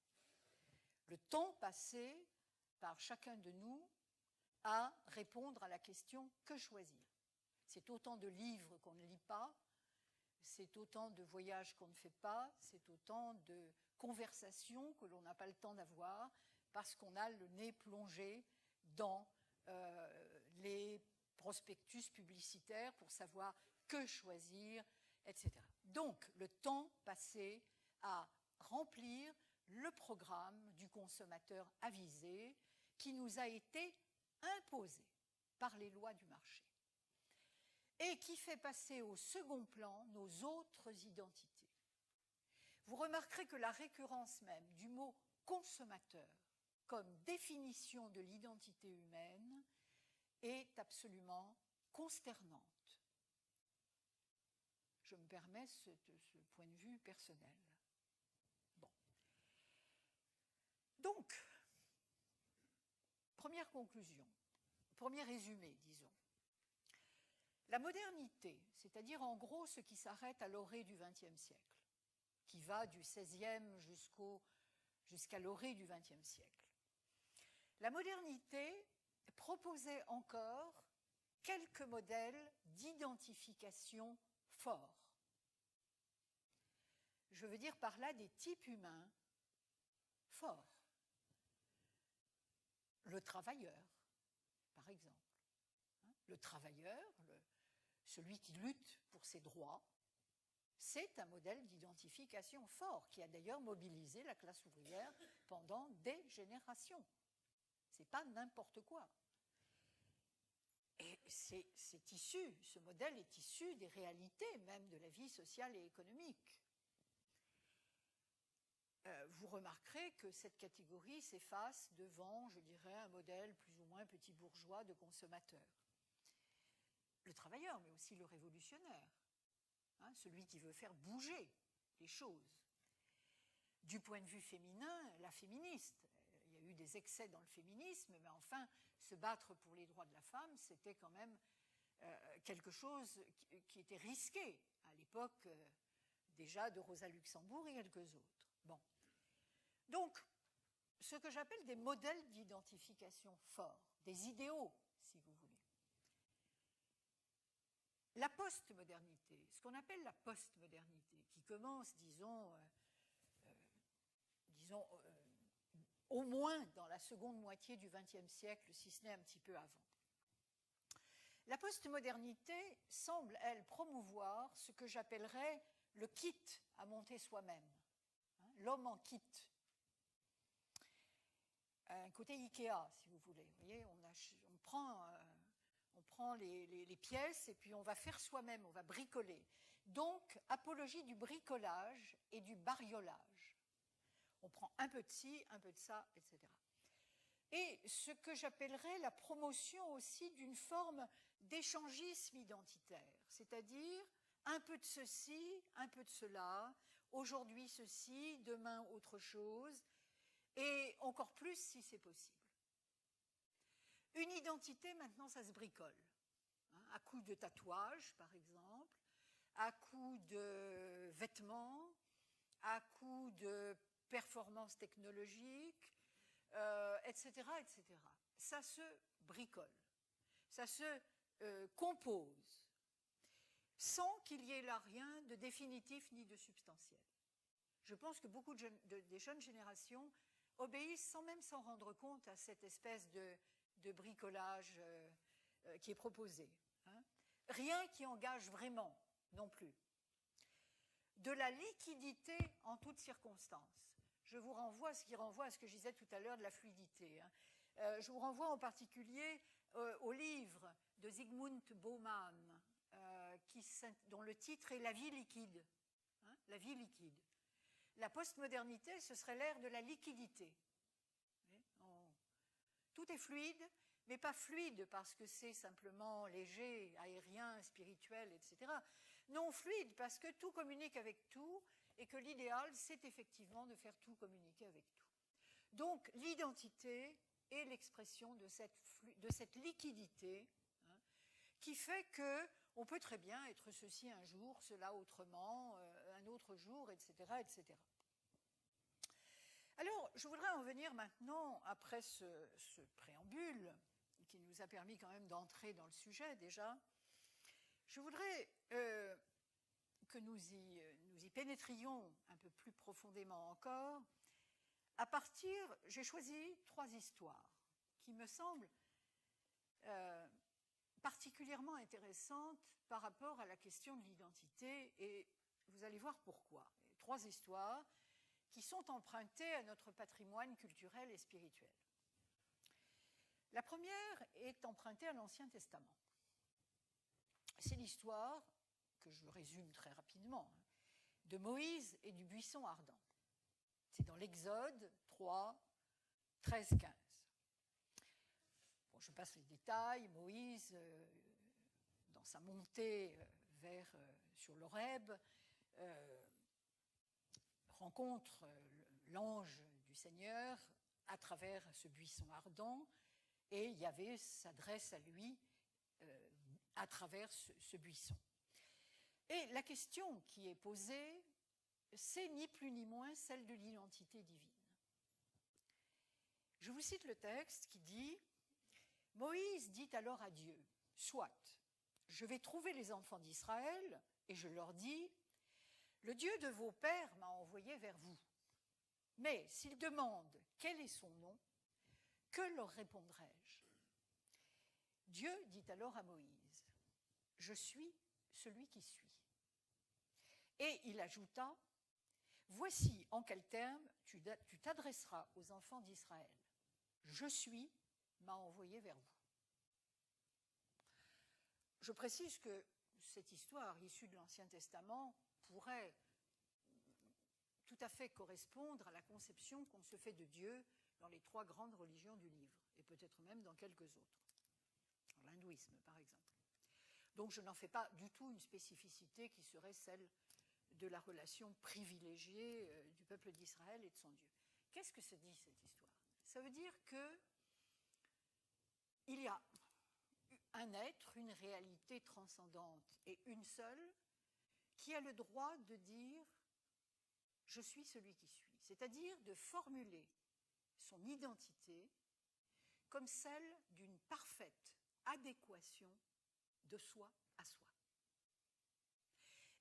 Speaker 1: Le temps passé par chacun de nous à répondre à la question que choisir. C'est autant de livres qu'on ne lit pas, c'est autant de voyages qu'on ne fait pas, c'est autant de conversations que l'on n'a pas le temps d'avoir parce qu'on a le nez plongé dans les prospectus publicitaires pour savoir que choisir, etc. Donc, le temps passé à remplir le programme du consommateur avisé qui nous a été imposé par les lois du marché et qui fait passer au second plan nos autres identités. Vous remarquerez que la récurrence même du mot consommateur comme définition de l'identité humaine est absolument consternante. Je me permets ce point de vue personnel. Bon. Donc, première conclusion, premier résumé, disons. La modernité, c'est-à-dire en gros ce qui s'arrête à l'orée du XXe siècle, qui va du XVIe jusqu'à l'orée du XXe siècle. La modernité proposait encore quelques modèles d'identification forts. Je veux dire par là des types humains forts. Le travailleur, par exemple. Le travailleur, celui qui lutte pour ses droits, c'est un modèle d'identification fort qui a d'ailleurs mobilisé la classe ouvrière pendant des générations. Ce n'est pas n'importe quoi. Et ce modèle est issu des réalités même de la vie sociale et économique. Vous remarquerez que cette catégorie s'efface devant, je dirais, un modèle plus ou moins petit bourgeois de consommateur. Le travailleur, mais aussi le révolutionnaire, hein, celui qui veut faire bouger les choses. Du point de vue féminin, la féministe. Il y a eu des excès dans le féminisme, mais enfin, se battre pour les droits de la femme, c'était quand même quelque chose qui était risqué à l'époque déjà de Rosa Luxembourg et quelques autres. Bon. Donc, ce que j'appelle des modèles d'identification forts, des idéaux, si vous voulez. La postmodernité, ce qu'on appelle la postmodernité, qui commence, disons, au moins dans la seconde moitié du XXe siècle, si ce n'est un petit peu avant. La postmodernité semble, elle, promouvoir ce que j'appellerais le kit à monter soi-même, hein, l'homme en kit. Un côté Ikea, si vous voulez. Vous voyez, on prend les pièces et puis on va faire soi-même, on va bricoler. Donc, apologie du bricolage et du bariolage. On prend un peu de ci, un peu de ça, etc. Et ce que j'appellerais la promotion aussi d'une forme d'échangisme identitaire, c'est-à-dire un peu de ceci, un peu de cela, aujourd'hui ceci, demain autre chose, et encore plus si c'est possible. Une identité, maintenant, ça se bricole, hein, à coup de tatouages, par exemple, à coup de vêtements, à coup de performances technologiques, etc., etc. Ça se bricole, ça se compose, sans qu'il y ait là rien de définitif ni de substantiel. Je pense que beaucoup des jeunes générations obéissent sans même s'en rendre compte à cette espèce de bricolage qui est proposé. Hein. Rien qui engage vraiment non plus. De la liquidité en toutes circonstances. Je vous renvoie à ce qui renvoie à ce que je disais tout à l'heure de la fluidité. Hein. Je vous renvoie en particulier au livre de Zygmunt Bauman, dont le titre est « La vie liquide ». Hein, la vie liquide. La postmodernité, ce serait l'ère de la liquidité. Tout est fluide, mais pas fluide parce que c'est simplement léger, aérien, spirituel, etc. Non, fluide parce que tout communique avec tout et que l'idéal, c'est effectivement de faire tout communiquer avec tout. Donc, l'identité est l'expression de cette liquidité, hein, qui fait qu'on peut très bien être ceci un jour, cela autrement, un autre jour, etc., etc. Alors, je voudrais en venir maintenant, après ce préambule, qui nous a permis quand même d'entrer dans le sujet déjà, je voudrais que nous y pénétrions un peu plus profondément encore. À partir, j'ai choisi 3 histoires qui me semblent particulièrement intéressantes par rapport à la question de l'identité, et vous allez voir pourquoi. 3 histoires qui sont empruntées à notre patrimoine culturel et spirituel. La première est empruntée à l'Ancien Testament. C'est l'histoire, que je résume très rapidement, de Moïse et du buisson ardent. C'est dans l'Exode 3, 13, 15. Bon, je passe les détails. Moïse, dans sa montée sur l'Horeb, rencontre l'ange du Seigneur à travers ce buisson ardent, et Yahvé s'adresse à lui à travers ce buisson. Et la question qui est posée, c'est ni plus ni moins celle de l'identité divine. Je vous cite le texte qui dit « Moïse dit alors à Dieu, « Soit, je vais trouver les enfants d'Israël, et je leur dis, « Le Dieu de vos pères m'a envoyé vers vous. Mais s'ils demandent quel est son nom, que leur répondrai-je » Dieu dit alors à Moïse, « Je suis celui qui suis. » Et il ajouta, « Voici en quels termes tu t'adresseras aux enfants d'Israël. Je suis m'a envoyé vers vous. » Je précise que cette histoire issue de l'Ancien Testament pourrait tout à fait correspondre à la conception qu'on se fait de Dieu dans les 3 grandes religions du livre, et peut-être même dans quelques autres, dans l'hindouisme par exemple. Donc je n'en fais pas du tout une spécificité qui serait celle de la relation privilégiée du peuple d'Israël et de son Dieu. Qu'est-ce que ça dit cette histoire? Ça veut dire qu'il y a un être, une réalité transcendante et une seule, qui a le droit de dire « je suis celui qui suis », c'est-à-dire de formuler son identité comme celle d'une parfaite adéquation de soi à soi.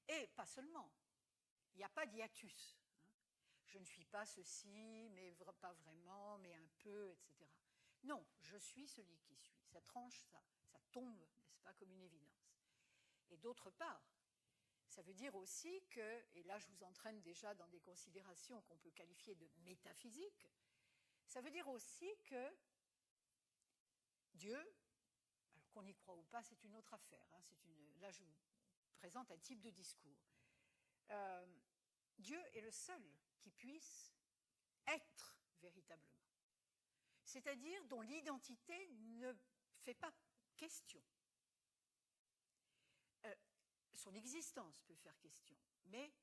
Speaker 1: Et pas seulement, il n'y a pas d'hiatus. Je ne suis pas ceci, mais pas vraiment, mais un peu, etc. Non, je suis celui qui suis. Ça tranche, ça tombe, n'est-ce pas, comme une évidence. Et d'autre part, ça veut dire aussi que, et là je vous entraîne déjà dans des considérations qu'on peut qualifier de métaphysiques, ça veut dire aussi que Dieu, alors qu'on y croit ou pas, c'est une autre affaire. Hein, là je vous présente un type de discours. Dieu est le seul qui puisse être véritablement, c'est-à-dire dont l'identité ne fait pas question. Son existence peut faire question, mais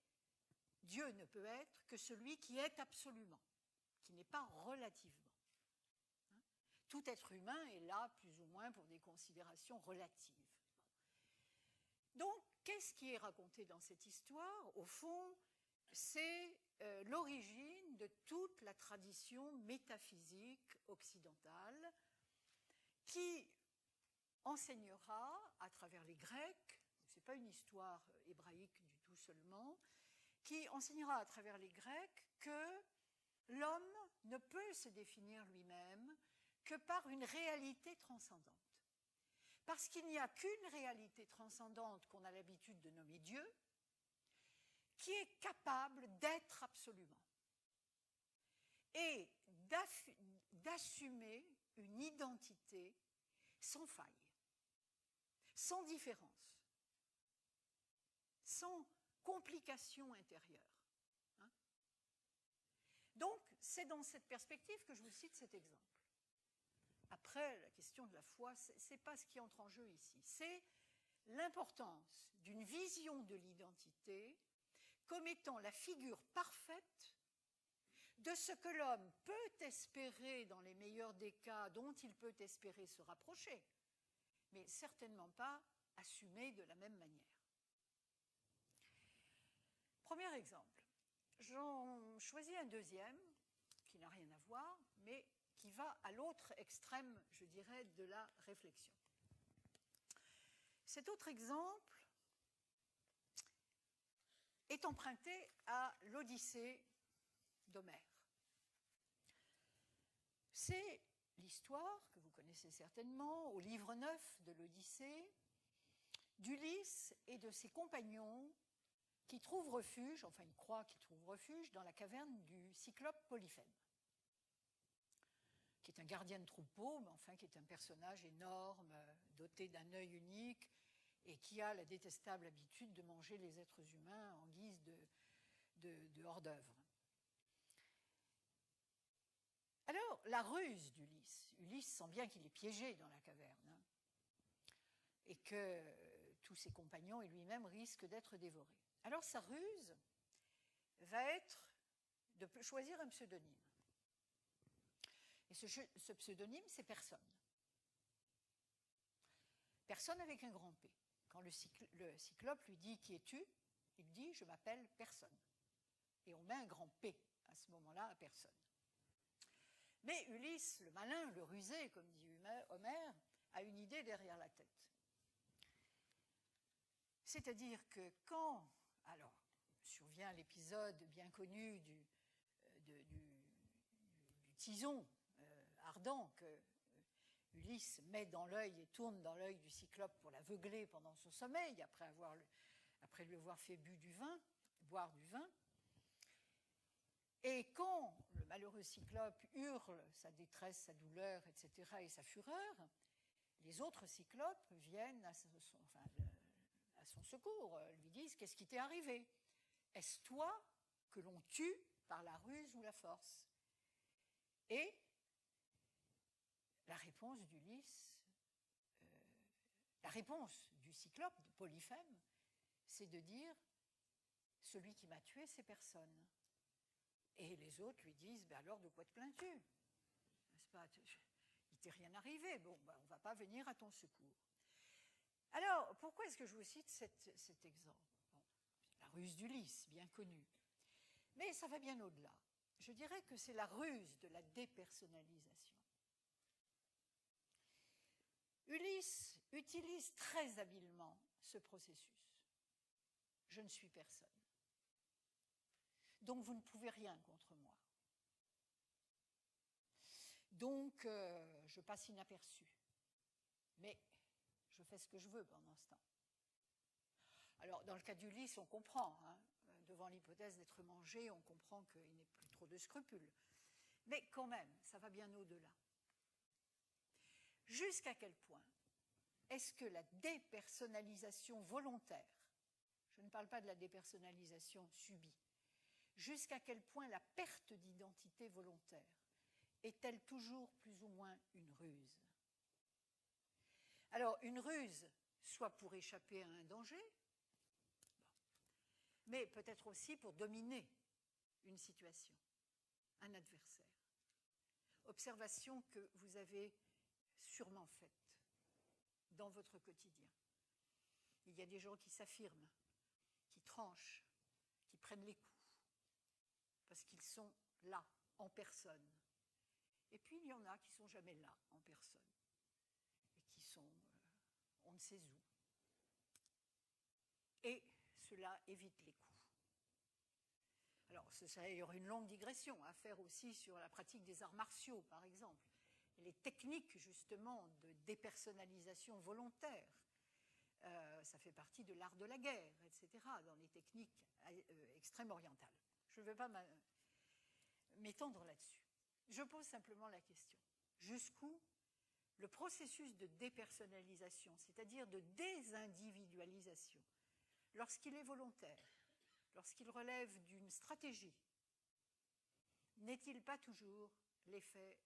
Speaker 1: Dieu ne peut être que celui qui est absolument, qui n'est pas relativement. Tout être humain est là, plus ou moins, pour des considérations relatives. Donc, qu'est-ce qui est raconté dans cette histoire? Au fond, c'est l'origine de toute la tradition métaphysique occidentale qui enseignera à travers les Grecs, ce n'est pas une histoire hébraïque du tout seulement, qui enseignera à travers les Grecs que l'homme ne peut se définir lui-même que par une réalité transcendante. Parce qu'il n'y a qu'une réalité transcendante qu'on a l'habitude de nommer Dieu, qui est capable d'être absolument et d'assumer une identité sans faille, sans différence, sans complication intérieure. Hein? Donc, c'est dans cette perspective que je vous cite cet exemple. Après, la question de la foi, ce n'est pas ce qui entre en jeu ici. C'est l'importance d'une vision de l'identité comme étant la figure parfaite de ce que l'homme peut espérer dans les meilleurs des cas, dont il peut espérer se rapprocher, mais certainement pas assumer de la même manière. Premier exemple. J'en choisis un deuxième, qui n'a rien à voir, mais qui va à l'autre extrême, je dirais, de la réflexion. Cet autre exemple est emprunté à l'Odyssée d'Homère. C'est l'histoire, que vous connaissez certainement, au livre 9 de l'Odyssée, d'Ulysse et de ses compagnons qui trouvent refuge, enfin ils croient qu'ils trouvent refuge, dans la caverne du cyclope Polyphème, qui est un gardien de troupeau, mais enfin qui est un personnage énorme, doté d'un œil unique, et qui a la détestable habitude de manger les êtres humains en guise de hors-d'œuvre. Alors, la ruse d'Ulysse. Ulysse sent bien qu'il est piégé dans la caverne, hein, et que tous ses compagnons et lui-même risquent d'être dévorés. Alors, sa ruse va être de choisir un pseudonyme. Et ce pseudonyme, c'est personne. Personne avec un grand P. Quand le cyclope lui dit « Qui es-tu » il dit « Je m'appelle personne ». Et on met un grand P à ce moment-là à personne. Mais Ulysse, le malin, le rusé, comme dit Homère, a une idée derrière la tête. C'est-à-dire que quand, alors, survient l'épisode bien connu du tison ardent que Ulysse met dans l'œil et tourne dans l'œil du cyclope pour l'aveugler pendant son sommeil, après lui avoir fait boire du vin. Et quand le malheureux cyclope hurle sa détresse, sa douleur, etc., et sa fureur, les autres cyclopes viennent à son secours, lui disent « Qu'est-ce qui t'est arrivé? Est-ce toi que l'on tue par la ruse ou la force ?» Et la réponse d'Ulysse, la réponse du cyclope, de Polyphème, c'est de dire « Celui qui m'a tué, c'est personne. » Et les autres lui disent « Alors, de quoi te plains-tu? N'est-ce pas? Il t'est rien arrivé. Bon, on ne va pas venir à ton secours. » Alors, pourquoi est-ce que je vous cite cet exemple? La ruse d'Ulysse, bien connue. Mais ça va bien au-delà. Je dirais que c'est la ruse de la dépersonnalisation. Ulysse utilise très habilement ce processus. Je ne suis personne. Donc vous ne pouvez rien contre moi. Donc je passe inaperçu. Mais je fais ce que je veux pendant ce temps. Alors dans le cas d'Ulysse, on comprend, hein, devant l'hypothèse d'être mangé, on comprend qu'il n'y ait plus trop de scrupules. Mais quand même, ça va bien au-delà. Jusqu'à quel point est-ce que la dépersonnalisation volontaire, je ne parle pas de la dépersonnalisation subie, jusqu'à quel point la perte d'identité volontaire est-elle toujours plus ou moins une ruse? Alors, une ruse, soit pour échapper à un danger, mais peut-être aussi pour dominer une situation, un adversaire. Observation que vous avez sûrement faite dans votre quotidien. Il y a des gens qui s'affirment, qui tranchent, qui prennent les coups, parce qu'ils sont là, en personne. Et puis il y en a qui ne sont jamais là, en personne, et qui sont on ne sait où. Et cela évite les coups. Alors, il y aurait une longue digression à faire aussi sur la pratique des arts martiaux, par exemple. Et les techniques, justement, de dépersonnalisation volontaire. Ça fait partie de l'art de la guerre, etc., dans les techniques extrême orientales. Je ne vais pas m'étendre là-dessus. Je pose simplement la question. jusqu'où le processus de dépersonnalisation, c'est-à-dire de désindividualisation, lorsqu'il est volontaire, lorsqu'il relève d'une stratégie, n'est-il pas toujours l'effet,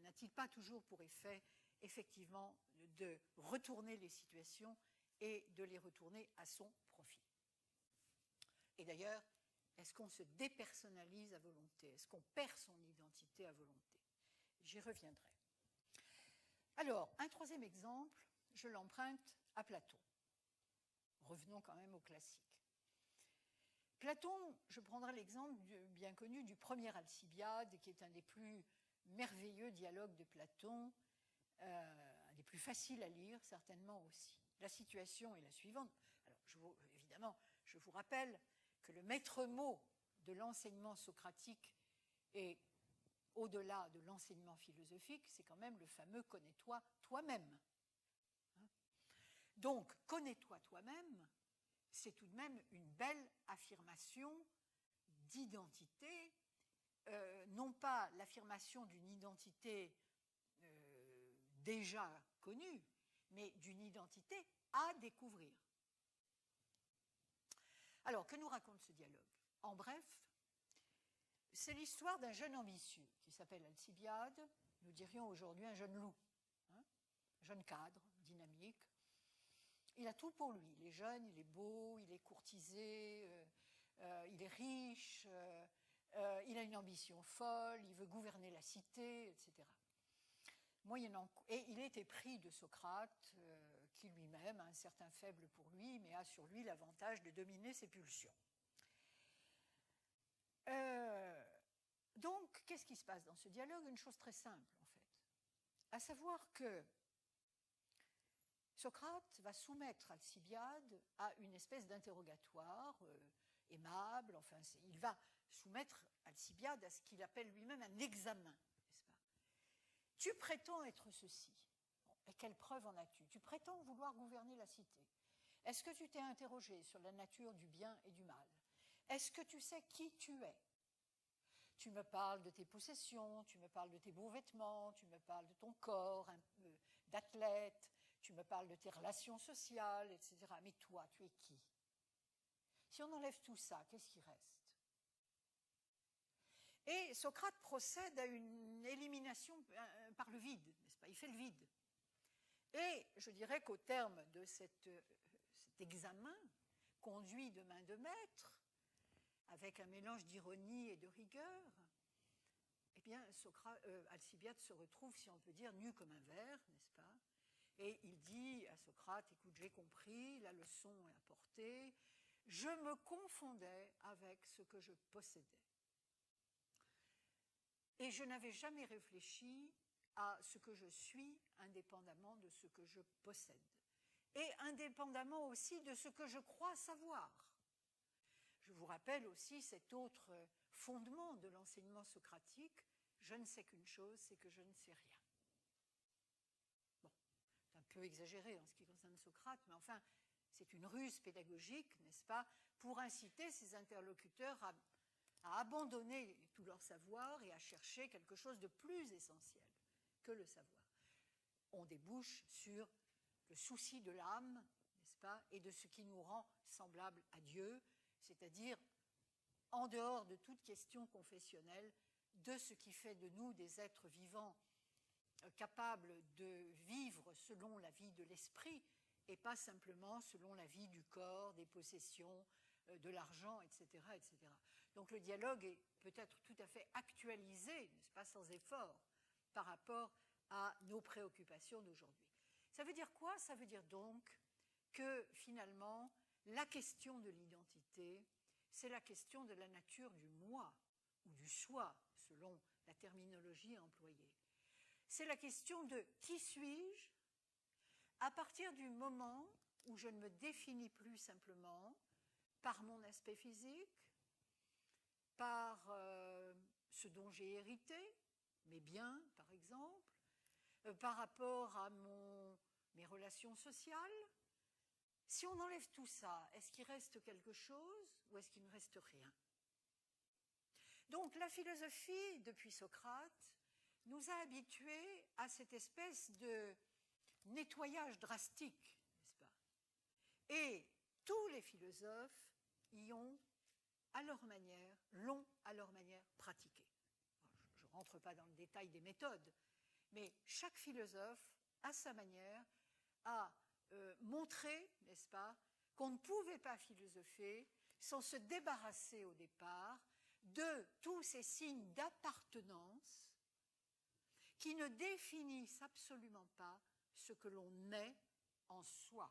Speaker 1: n'a-t-il pas toujours pour effet, effectivement, de retourner les situations et de les retourner à son profit? Et d'ailleurs, est-ce qu'on se dépersonnalise à volonté? Est-ce qu'on perd son identité à volonté? J'y reviendrai. Alors, un troisième exemple, je l'emprunte à Platon. Revenons quand même au classique. Platon, je prendrai l'exemple bien connu du premier Alcibiade, qui est un des plus merveilleux dialogues de Platon, un des plus faciles à lire, certainement aussi. La situation est la suivante. Alors, évidemment, je vous rappelle que le maître mot de l'enseignement socratique et au-delà de l'enseignement philosophique, c'est quand même le fameux « connais-toi toi-même ». Donc, « connais-toi toi-même », c'est tout de même une belle affirmation d'identité, non pas l'affirmation d'une identité déjà connue, mais d'une identité à découvrir. Alors, que nous raconte ce dialogue? En bref, c'est l'histoire d'un jeune ambitieux qui s'appelle Alcibiade, nous dirions aujourd'hui un jeune loup, un jeune cadre, dynamique. Il a tout pour lui, il est jeune, il est beau, il est courtisé, il est riche, il a une ambition folle, il veut gouverner la cité, etc. Et il était pris de Socrate, qui lui-même a un certain faible pour lui, mais a sur lui l'avantage de dominer ses pulsions. Donc, qu'est-ce qui se passe dans ce dialogue? Une chose très simple, en fait. À savoir que Socrate va soumettre Alcibiade à une espèce d'interrogatoire aimable, enfin, il va soumettre Alcibiade à ce qu'il appelle lui-même un examen, n'est-ce pas? Tu prétends être ceci. Bon, et quelle preuve en as-tu? Tu prétends vouloir gouverner la cité. Est-ce que tu t'es interrogé sur la nature du bien et du mal? Est-ce que tu sais qui tu es? Tu me parles de tes possessions, tu me parles de tes beaux vêtements, tu me parles de ton corps d'athlète, tu me parles de tes relations sociales, etc. Mais toi, tu es qui? Si on enlève tout ça, qu'est-ce qui reste? Et Socrate procède à une élimination par le vide, n'est-ce pas? Il fait le vide. Et je dirais qu'au terme de cet examen, conduit de main de maître, avec un mélange d'ironie et de rigueur, eh bien, Alcibiade se retrouve, si on peut dire, nu comme un verre, n'est-ce pas? Et il dit à Socrate, écoute, j'ai compris, la leçon est apportée, je me confondais avec ce que je possédais. Et je n'avais jamais réfléchi à ce que je suis indépendamment de ce que je possède. Et indépendamment aussi de ce que je crois savoir. Je vous rappelle aussi cet autre fondement de l'enseignement socratique, je ne sais qu'une chose, c'est que je ne sais rien. Bon, c'est un peu exagéré en ce qui concerne Socrate, mais enfin, c'est une ruse pédagogique, n'est-ce pas, pour inciter ses interlocuteurs à abandonner tout leur savoir et à chercher quelque chose de plus essentiel que le savoir. On débouche sur le souci de l'âme, n'est-ce pas, et de ce qui nous rend semblables à Dieu, c'est-à-dire, en dehors de toute question confessionnelle, de ce qui fait de nous des êtres vivants capables de vivre selon la vie de l'esprit et pas simplement selon la vie du corps, des possessions, de l'argent, etc., etc. Donc le dialogue est peut-être tout à fait actualisé, n'est-ce pas, sans effort, par rapport à nos préoccupations d'aujourd'hui. Ça veut dire quoi? Ça veut dire donc que finalement, la question de l'identité, c'est la question de la nature du moi, ou du soi, selon la terminologie employée. C'est la question de qui suis-je à partir du moment où je ne me définis plus simplement par mon aspect physique, par ce dont j'ai hérité, mes biens par exemple, par rapport à mes relations sociales. Si on enlève tout ça, est-ce qu'il reste quelque chose ou est-ce qu'il ne reste rien? Donc la philosophie, depuis Socrate, nous a habitués à cette espèce de nettoyage drastique, n'est-ce pas? Et tous les philosophes y ont, à leur manière, l'ont à leur manière pratiqué. Je ne rentre pas dans le détail des méthodes, mais chaque philosophe, à sa manière, a montré, n'est-ce pas, qu'on ne pouvait pas philosopher sans se débarrasser au départ de tous ces signes d'appartenance qui ne définissent absolument pas ce que l'on est en soi.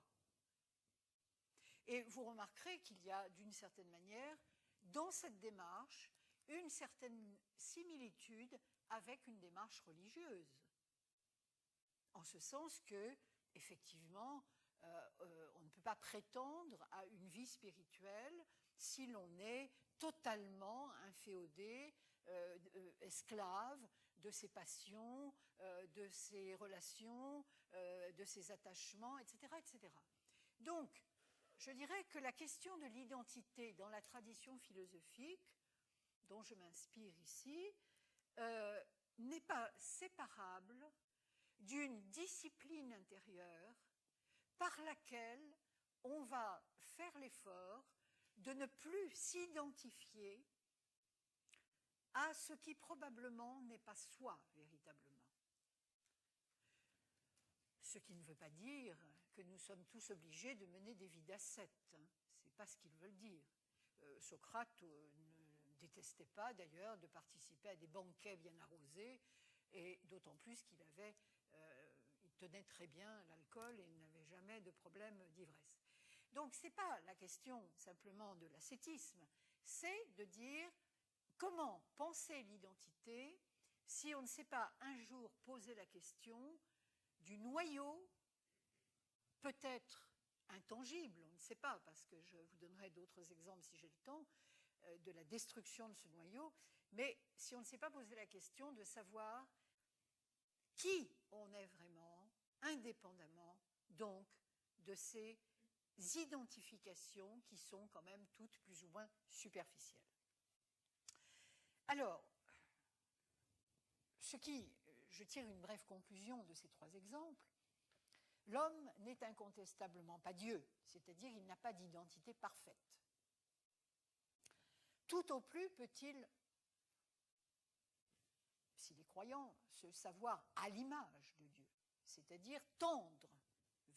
Speaker 1: Et vous remarquerez qu'il y a, d'une certaine manière, dans cette démarche, une certaine similitude avec une démarche religieuse. En ce sens que, effectivement, on ne peut pas prétendre à une vie spirituelle si l'on est totalement inféodé, esclave de ses passions, de ses relations, de ses attachements, etc., etc. Donc, je dirais que la question de l'identité dans la tradition philosophique, dont je m'inspire ici, n'est pas séparable d'une discipline intérieure par laquelle on va faire l'effort de ne plus s'identifier à ce qui probablement n'est pas soi véritablement. Ce qui ne veut pas dire que nous sommes tous obligés de mener des vies d'ascètes. Ce n'est pas ce qu'ils veulent dire. Socrate ne détestait pas d'ailleurs de participer à des banquets bien arrosés, et d'autant plus qu'il il tenait très bien l'alcool et n'avait jamais de problème d'ivresse. Donc ce n'est pas la question simplement de l'ascétisme, c'est de dire comment penser l'identité si on ne s'est pas un jour posé la question du noyau, peut-être intangible, on ne sait pas, parce que je vous donnerai d'autres exemples si j'ai le temps, de la destruction de ce noyau, mais si on ne s'est pas posé la question de savoir qui on est vraiment, indépendamment donc de ces identifications qui sont quand même toutes plus ou moins superficielles. Alors, je tire une brève conclusion de ces trois exemples. L'homme n'est incontestablement pas Dieu, c'est-à-dire il n'a pas d'identité parfaite. Tout au plus peut-il, s'il est croyant, se savoir à l'image de Dieu, c'est-à-dire tendre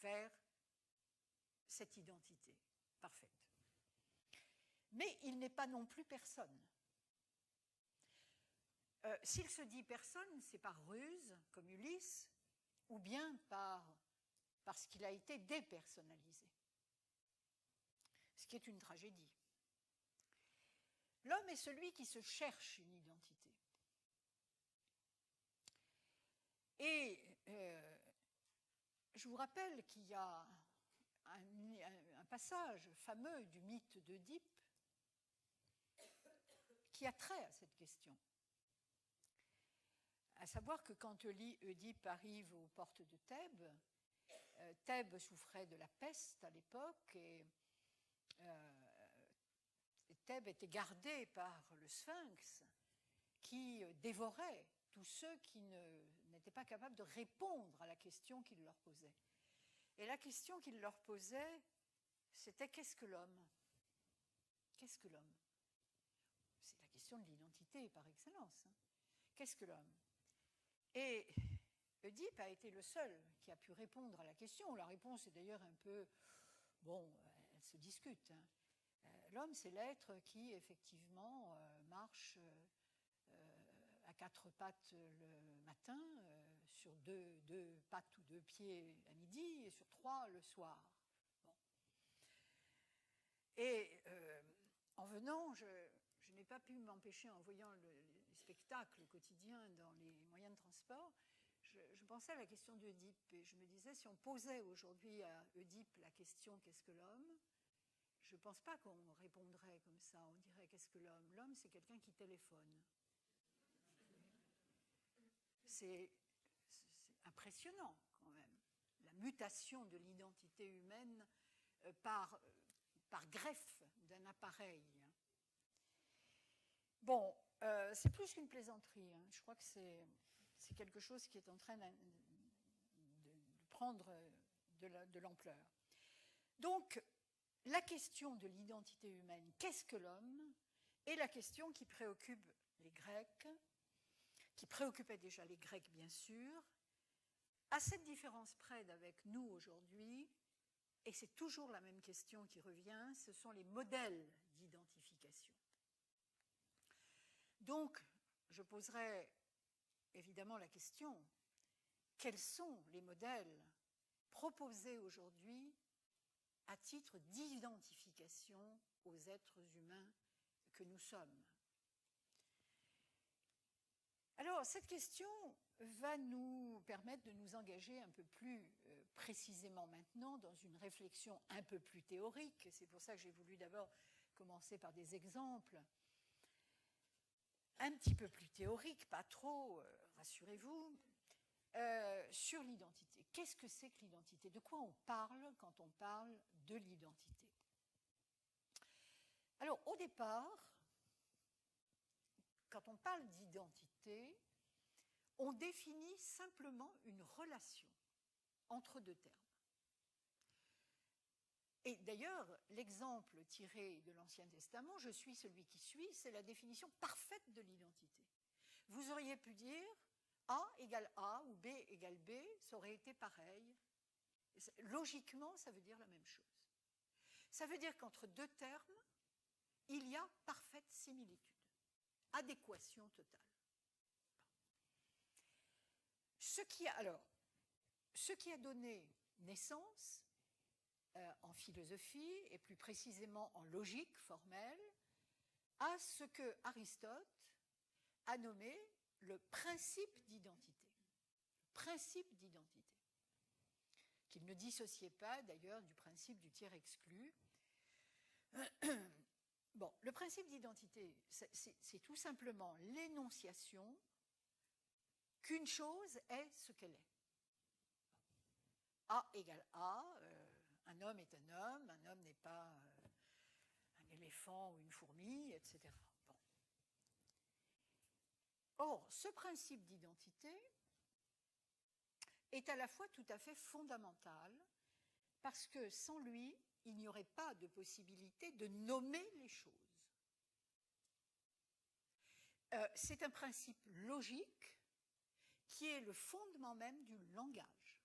Speaker 1: vers cette identité parfaite. Mais il n'est pas non plus personne. S'il se dit personne, c'est par ruse, comme Ulysse, ou bien parce qu'il a été dépersonnalisé, ce qui est une tragédie. L'homme est celui qui se cherche une identité. Et je vous rappelle qu'il y a un passage fameux du mythe d'Œdipe qui a trait à cette question. À savoir que quand Oedipe arrive aux portes de Thèbes, Thèbes souffrait de la peste à l'époque et Thèbes était gardée par le Sphinx qui dévorait tous ceux qui n'étaient pas capables de répondre à la question qu'il leur posait. Et la question qu'il leur posait, c'était qu'est-ce que l'homme ? Qu'est-ce que l'homme ? C'est la question de l'identité par excellence. Qu'est-ce que l'homme ? Et Oedipe a été le seul qui a pu répondre à la question. La réponse est d'ailleurs un peu, bon, elle se discute. L'homme, c'est l'être qui, effectivement, marche à quatre pattes le matin, sur deux pattes ou deux pieds à midi, et sur trois le soir. Bon. Et en venant, je n'ai pas pu m'empêcher, en voyant les spectacles quotidiens dans les moyens de transport, je pensais à la question d'Oedipe, et je me disais, si on posait aujourd'hui à Oedipe la question « qu'est-ce que l'homme ?», je ne pense pas qu'on répondrait comme ça, on dirait « qu'est-ce que l'homme ?» L'homme, c'est quelqu'un qui téléphone. C'est impressionnant quand même, la mutation de l'identité humaine par greffe d'un appareil. Bon, c'est plus qu'une plaisanterie, hein. Je crois que c'est c'est quelque chose qui est en train de prendre de l'ampleur. Donc, la question de l'identité humaine, qu'est-ce que l'homme, est la question qui préoccupe les Grecs, qui préoccupait déjà les Grecs, bien sûr, à cette différence près d'avec nous aujourd'hui, et c'est toujours la même question qui revient, ce sont les modèles d'identification. Donc, je poserai évidemment la question, quels sont les modèles proposés aujourd'hui à titre d'identification aux êtres humains que nous sommes? Alors, cette question va nous permettre de nous engager un peu plus précisément maintenant dans une réflexion un peu plus théorique. C'est pour ça que j'ai voulu d'abord commencer par des exemples un petit peu plus théoriques, pas trop, rassurez-vous, sur l'identité. Qu'est-ce que c'est que l'identité? De quoi on parle quand on parle de l'identité? Alors, au départ, quand on parle d'identité, on définit simplement une relation entre deux termes. Et d'ailleurs, l'exemple tiré de l'Ancien Testament, je suis celui qui suis, c'est la définition parfaite de l'identité. Vous auriez pu dire A égale A ou B égale B, ça aurait été pareil. Logiquement, ça veut dire la même chose. Ça veut dire qu'entre deux termes, il y a parfaite similitude, adéquation totale. Ce qui a donné naissance en philosophie, et plus précisément en logique formelle, à ce que Aristote a nommé le principe d'identité. Le principe d'identité, qu'il ne dissociait pas d'ailleurs du principe du tiers exclu. Bon, le principe d'identité, c'est tout simplement l'énonciation qu'une chose est ce qu'elle est. A égale A, un homme est un homme n'est pas un éléphant ou une fourmi, etc. Bon. Or, ce principe d'identité est à la fois tout à fait fondamental, parce que sans lui, il n'y aurait pas de possibilité de nommer les choses. C'est un principe logique qui est le fondement même du langage,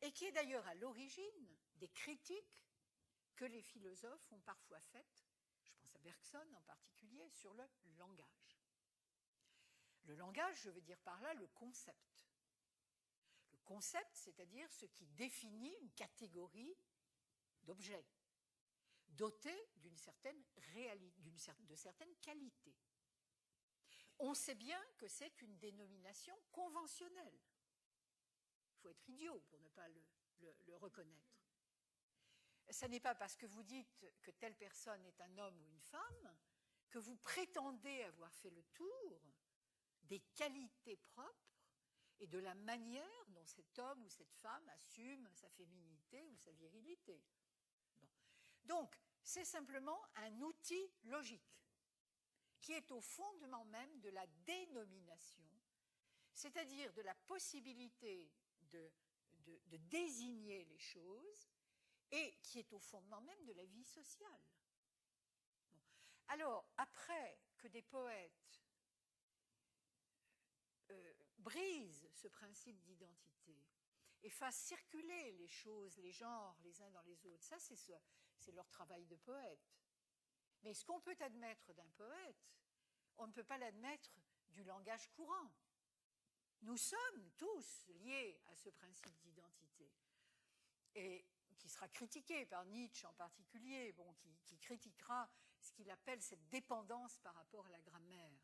Speaker 1: et qui est d'ailleurs à l'origine des critiques que les philosophes ont parfois faites, je pense à Bergson en particulier, sur le langage. Le langage, je veux dire par là le concept. Le concept, c'est-à-dire ce qui définit une catégorie d'objets, dotés d'une certaine de certaines qualités. On sait bien que c'est une dénomination conventionnelle. Il faut être idiot pour ne pas le reconnaître. Ce n'est pas parce que vous dites que telle personne est un homme ou une femme que vous prétendez avoir fait le tour des qualités propres et de la manière dont cet homme ou cette femme assume sa féminité ou sa virilité. Bon. Donc, c'est simplement un outil logique qui est au fondement même de la dénomination, c'est-à-dire de la possibilité de désigner les choses, et qui est au fondement même de la vie sociale. Bon. Alors, après que des poètes brisent ce principe d'identité et fassent circuler les choses, les genres, les uns dans les autres, ça c'est leur travail de poète. Mais ce qu'on peut admettre d'un poète, on ne peut pas l'admettre du langage courant. Nous sommes tous liés à ce principe d'identité, et qui sera critiqué par Nietzsche en particulier, bon, qui critiquera ce qu'il appelle cette dépendance par rapport à la grammaire.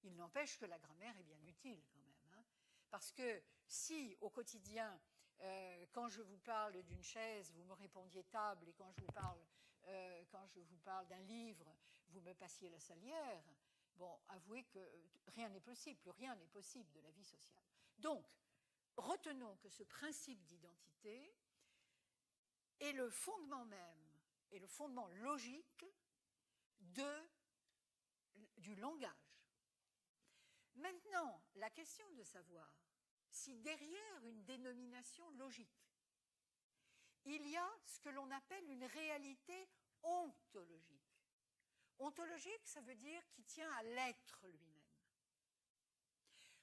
Speaker 1: Il n'empêche que la grammaire est bien utile quand même, hein, parce que si au quotidien, quand je vous parle d'une chaise, vous me répondiez table, et quand je vous parle d'un livre, vous me passiez la salière, bon, avouez que rien n'est possible, plus rien n'est possible de la vie sociale. Donc, retenons que ce principe d'identité est le fondement même, et le fondement logique du langage. Maintenant, la question de savoir si derrière une dénomination logique, il y a ce que l'on appelle une réalité ontologique. Ontologique, ça veut dire qui tient à l'être lui-même.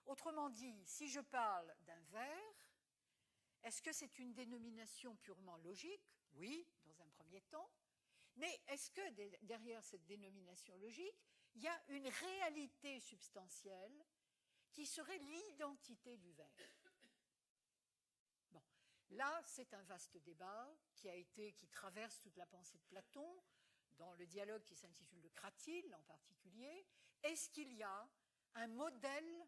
Speaker 1: Autrement dit, si je parle d'un verre, est-ce que c'est une dénomination purement logique? Oui, dans un premier temps. Mais est-ce que derrière cette dénomination logique, il y a une réalité substantielle qui serait l'identité du verre? Bon, là, c'est un vaste débat qui traverse toute la pensée de Platon, dans le dialogue qui s'intitule le Cratyle en particulier. Est-ce qu'il y a un modèle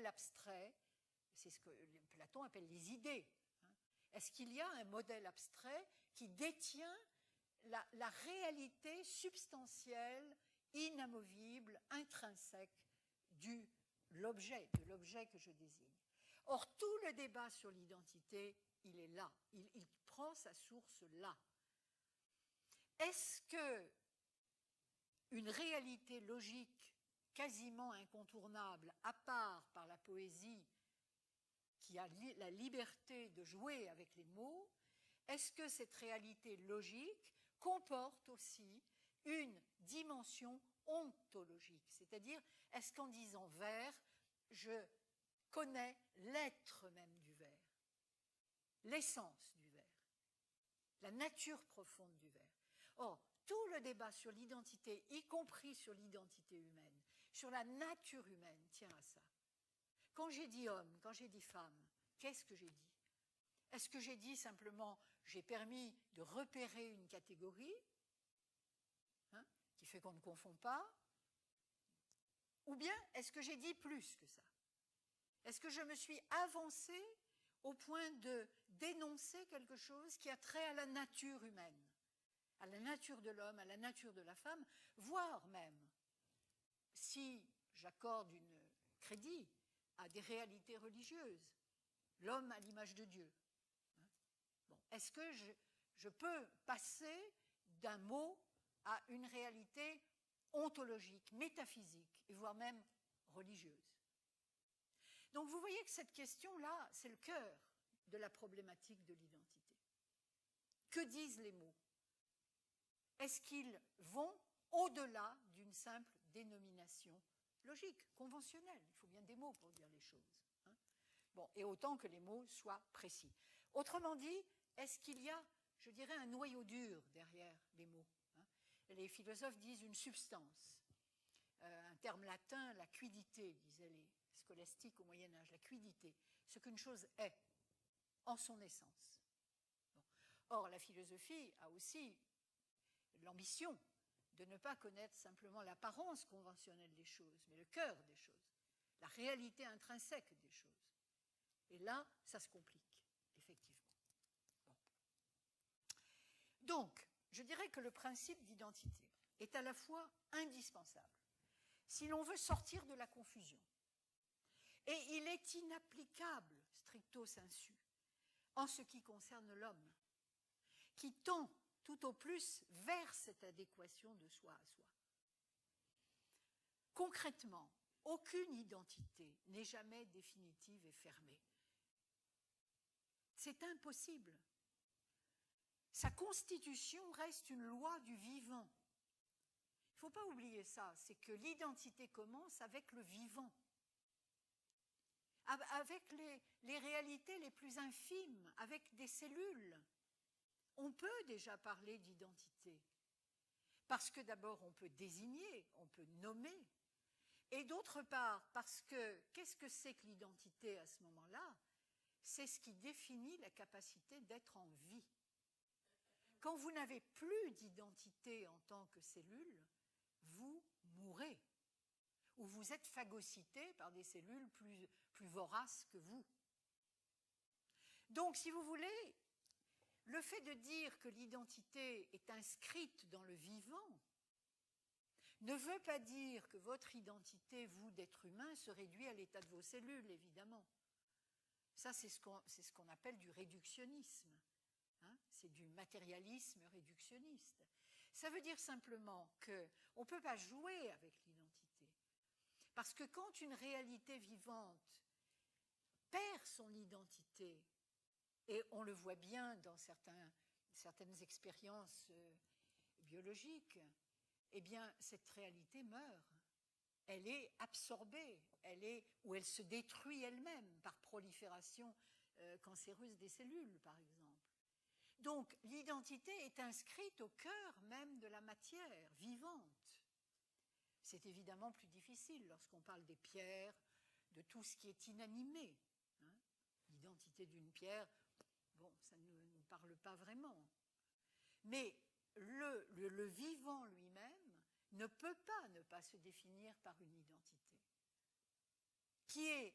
Speaker 1: abstrait? C'est ce que Platon appelle les idées. Est-ce qu'il y a un modèle abstrait qui détient la réalité substantielle, inamovible, intrinsèque de l'objet que je désigne? Or, tout le débat sur l'identité, il est là. Il prend sa source là. Est-ce que une réalité logique quasiment incontournable, à part par la poésie, qui a la liberté de jouer avec les mots, est-ce que cette réalité logique comporte aussi une dimension ontologique? C'est-à-dire, est-ce qu'en disant verre, je connais l'être même du verre, l'essence du verre, la nature profonde du verre? Or, tout le débat sur l'identité, y compris sur l'identité humaine, sur la nature humaine, tient à ça. Quand j'ai dit homme, quand j'ai dit femme, qu'est-ce que j'ai dit? Est-ce que j'ai dit simplement, j'ai permis de repérer une catégorie, qui fait qu'on ne confond pas? Ou bien est-ce que j'ai dit plus que ça? Est-ce que je me suis avancée au point de dénoncer quelque chose qui a trait à la nature humaine, à la nature de l'homme, à la nature de la femme, voire même, si j'accorde un crédit à des réalités religieuses, l'homme à l'image de Dieu. Bon, est-ce que je peux passer d'un mot à une réalité ontologique, métaphysique, et voire même religieuse? Donc vous voyez que cette question-là, c'est le cœur de la problématique de l'identité. Que disent les mots? Est-ce qu'ils vont au-delà d'une simple dénomination logique, conventionnelle? Il faut bien des mots pour dire les choses. Bon, et autant que les mots soient précis. Autrement dit, est-ce qu'il y a, je dirais, un noyau dur derrière les mots? Les philosophes disent une substance. Un terme latin, la quiddité, disaient les scolastiques au Moyen-Âge, la quiddité, ce qu'une chose est, en son essence. Bon. Or, la philosophie a aussi l'ambition de ne pas connaître simplement l'apparence conventionnelle des choses, mais le cœur des choses, la réalité intrinsèque des choses. Et là, ça se complique, effectivement. Bon. Donc, je dirais que le principe d'identité est à la fois indispensable si l'on veut sortir de la confusion, et il est inapplicable, stricto sensu, en ce qui concerne l'homme, qui tend tout au plus vers cette adéquation de soi à soi. Concrètement, aucune identité n'est jamais définitive et fermée. C'est impossible. Sa constitution reste une loi du vivant. Il ne faut pas oublier ça, c'est que l'identité commence avec le vivant, avec les réalités les plus infimes, avec des cellules. On peut déjà parler d'identité, parce que d'abord on peut désigner, on peut nommer, et d'autre part parce que qu'est-ce que c'est que l'identité à ce moment-là? C'est ce qui définit la capacité d'être en vie. Quand vous n'avez plus d'identité en tant que cellule, vous mourrez, ou vous êtes phagocyté par des cellules plus voraces que vous. Donc, si vous voulez, le fait de dire que l'identité est inscrite dans le vivant ne veut pas dire que votre identité, vous, d'être humain, se réduit à l'état de vos cellules, évidemment. Ça, c'est ce qu'on appelle du réductionnisme. C'est du matérialisme réductionniste. Ça veut dire simplement qu'on ne peut pas jouer avec l'identité. Parce que quand une réalité vivante perd son identité, et on le voit bien dans certaines expériences biologiques, eh bien, cette réalité meurt. Elle est absorbée, ou elle se détruit elle-même par prolifération cancéreuse des cellules, par exemple. Donc, l'identité est inscrite au cœur même de la matière vivante. C'est évidemment plus difficile lorsqu'on parle des pierres, de tout ce qui est inanimé. Hein. L'identité d'une pierre, bon, ça ne nous parle pas vraiment. Mais le vivant lui-même ne peut pas ne pas se définir par une identité,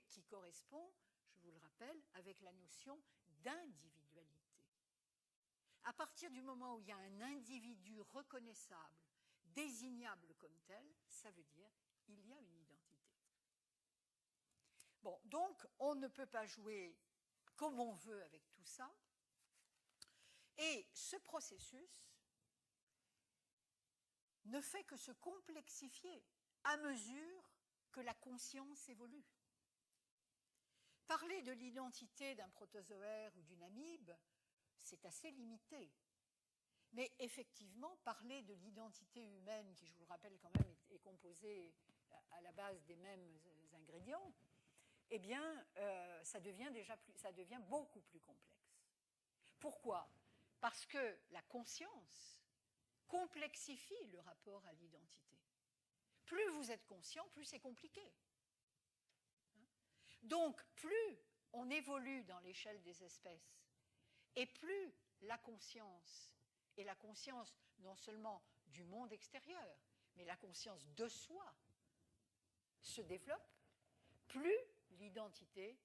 Speaker 1: qui correspond, je vous le rappelle, avec la notion d'individualité. À partir du moment où il y a un individu reconnaissable, désignable comme tel, ça veut dire qu'il y a une identité. Bon, donc on ne peut pas jouer comme on veut avec tout ça. Et ce processus ne fait que se complexifier à mesure que la conscience évolue. Parler de l'identité d'un protozoaire ou d'une amibe, c'est assez limité. Mais effectivement, parler de l'identité humaine, qui, je vous le rappelle quand même, est composée à la base des mêmes ingrédients, eh bien, ça devient beaucoup plus complexe. Pourquoi ? Parce que la conscience complexifie le rapport à l'identité. Plus vous êtes conscient, plus c'est compliqué. Donc, plus on évolue dans l'échelle des espèces, et plus la conscience, et la conscience non seulement du monde extérieur, mais la conscience de soi, se développe, plus l'identité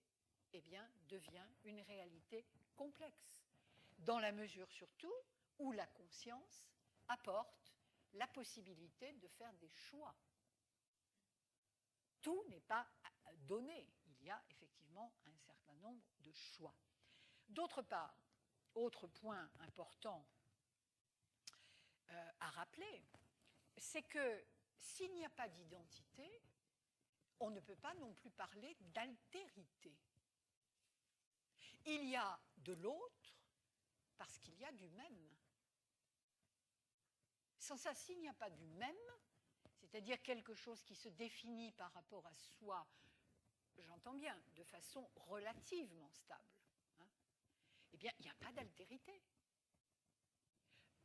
Speaker 1: devient une réalité complexe, dans la mesure surtout où la conscience apporte la possibilité de faire des choix. Tout n'est pas donné, il y a effectivement un certain nombre de choix. D'autre part, autre point important à rappeler, c'est que s'il n'y a pas d'identité, on ne peut pas non plus parler d'altérité. Il y a de l'autre parce qu'il y a du même. Sans ça, s'il n'y a pas du même, c'est-à-dire quelque chose qui se définit par rapport à soi, j'entends bien, de façon relativement stable, hein, eh bien, il n'y a pas d'altérité.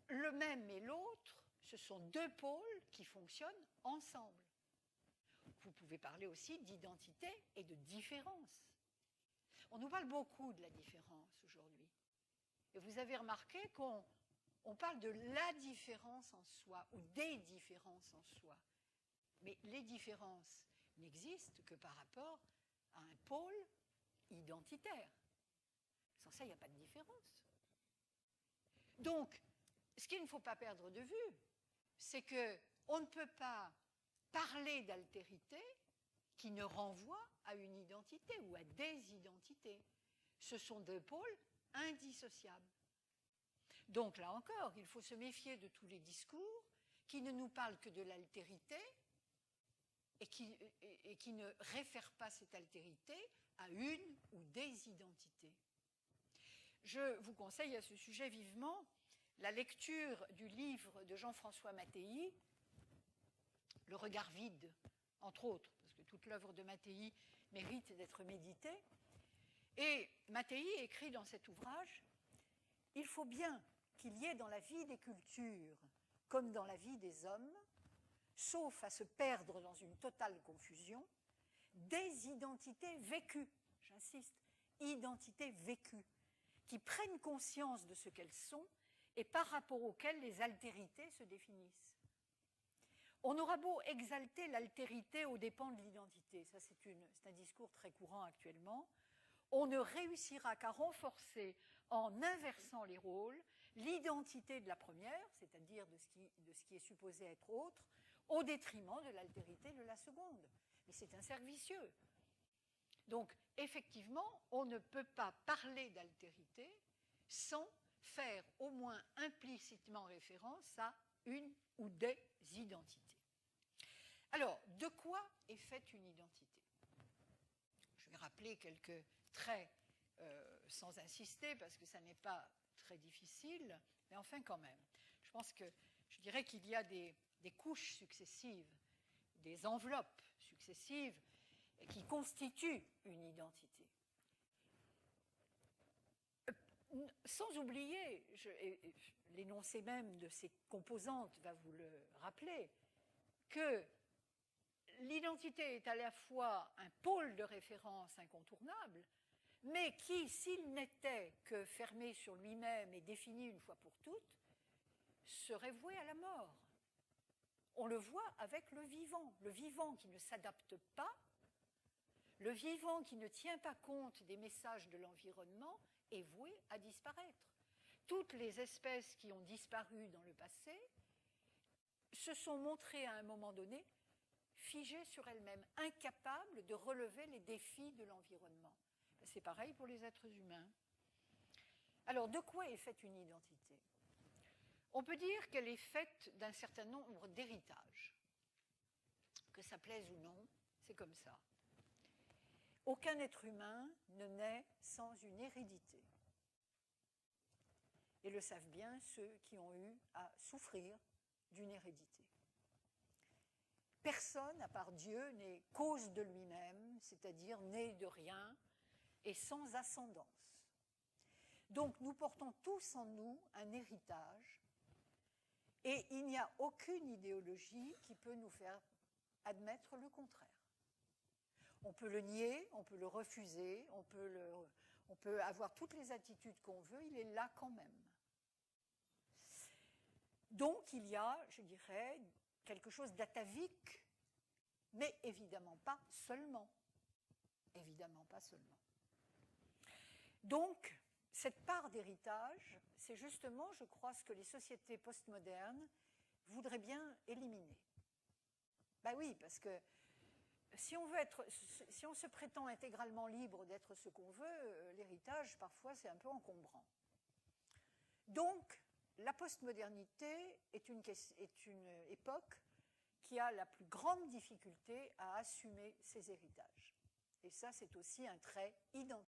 Speaker 1: Le même et l'autre, ce sont deux pôles qui fonctionnent ensemble. Vous pouvez parler aussi d'identité et de différence. On nous parle beaucoup de la différence aujourd'hui. Et vous avez remarqué qu'on parle de la différence en soi ou des différences en soi. Mais les différences n'existent que par rapport à un pôle identitaire. Sans ça, il n'y a pas de différence. Donc, ce qu'il ne faut pas perdre de vue, c'est qu'on ne peut pas parler d'altérité qui ne renvoie à une identité ou à des identités. Ce sont deux pôles indissociables. Donc là encore, il faut se méfier de tous les discours qui ne nous parlent que de l'altérité et qui ne réfèrent pas cette altérité à une ou des identités. Je vous conseille à ce sujet vivement la lecture du livre de Jean-François Mattei, Le regard vide, entre autres, parce que toute l'œuvre de Mattei mérite d'être méditée. Et Mattei écrit dans cet ouvrage « Il faut bien qu'il y ait dans la vie des cultures, comme dans la vie des hommes, sauf à se perdre dans une totale confusion, des identités vécues, j'insiste, identités vécues, qui prennent conscience de ce qu'elles sont et par rapport auxquelles les altérités se définissent. On aura beau exalter l'altérité aux dépens de l'identité, ça c'est un discours très courant actuellement, on ne réussira qu'à renforcer, en inversant les rôles, l'identité de la première, c'est-à-dire de ce qui est supposé être autre, au détriment de l'altérité de la seconde. Mais c'est un cercle vicieux. Donc, effectivement, on ne peut pas parler d'altérité sans faire au moins implicitement référence à une ou des identités. Alors, de quoi est faite une identité? Je vais rappeler quelques traits sans insister, parce que ça n'est pas très difficile, mais enfin quand même. Je pense que je dirais qu'il y a des couches successives, des enveloppes successives qui constituent une identité. Sans oublier, l'énoncé même de ces composantes va vous le rappeler, que l'identité est à la fois un pôle de référence incontournable, mais qui, s'il n'était que fermé sur lui-même et défini une fois pour toutes, serait voué à la mort. On le voit avec le vivant qui ne s'adapte pas, le vivant qui ne tient pas compte des messages de l'environnement est voué à disparaître. Toutes les espèces qui ont disparu dans le passé se sont montrées à un moment donné figées sur elles-mêmes, incapables de relever les défis de l'environnement. C'est pareil pour les êtres humains. Alors, de quoi est faite une identité? On peut dire qu'elle est faite d'un certain nombre d'héritages. Que ça plaise ou non, c'est comme ça. Aucun être humain ne naît sans une hérédité. Et le savent bien ceux qui ont eu à souffrir d'une hérédité. Personne, à part Dieu, n'est cause de lui-même, c'est-à-dire né de rien et sans ascendance. Donc nous portons tous en nous un héritage et il n'y a aucune idéologie qui peut nous faire admettre le contraire. On peut le nier, on peut le refuser, on peut avoir toutes les attitudes qu'on veut, il est là quand même. Donc il y a, je dirais, quelque chose d'atavique, mais évidemment pas seulement. Évidemment pas seulement. Donc, cette part d'héritage, c'est justement, je crois, ce que les sociétés postmodernes voudraient bien éliminer. Ben oui, parce que si on se prétend intégralement libre d'être ce qu'on veut, l'héritage, parfois, c'est un peu encombrant. Donc, la postmodernité est une époque qui a la plus grande difficulté à assumer ses héritages. Et ça, c'est aussi un trait identitaire.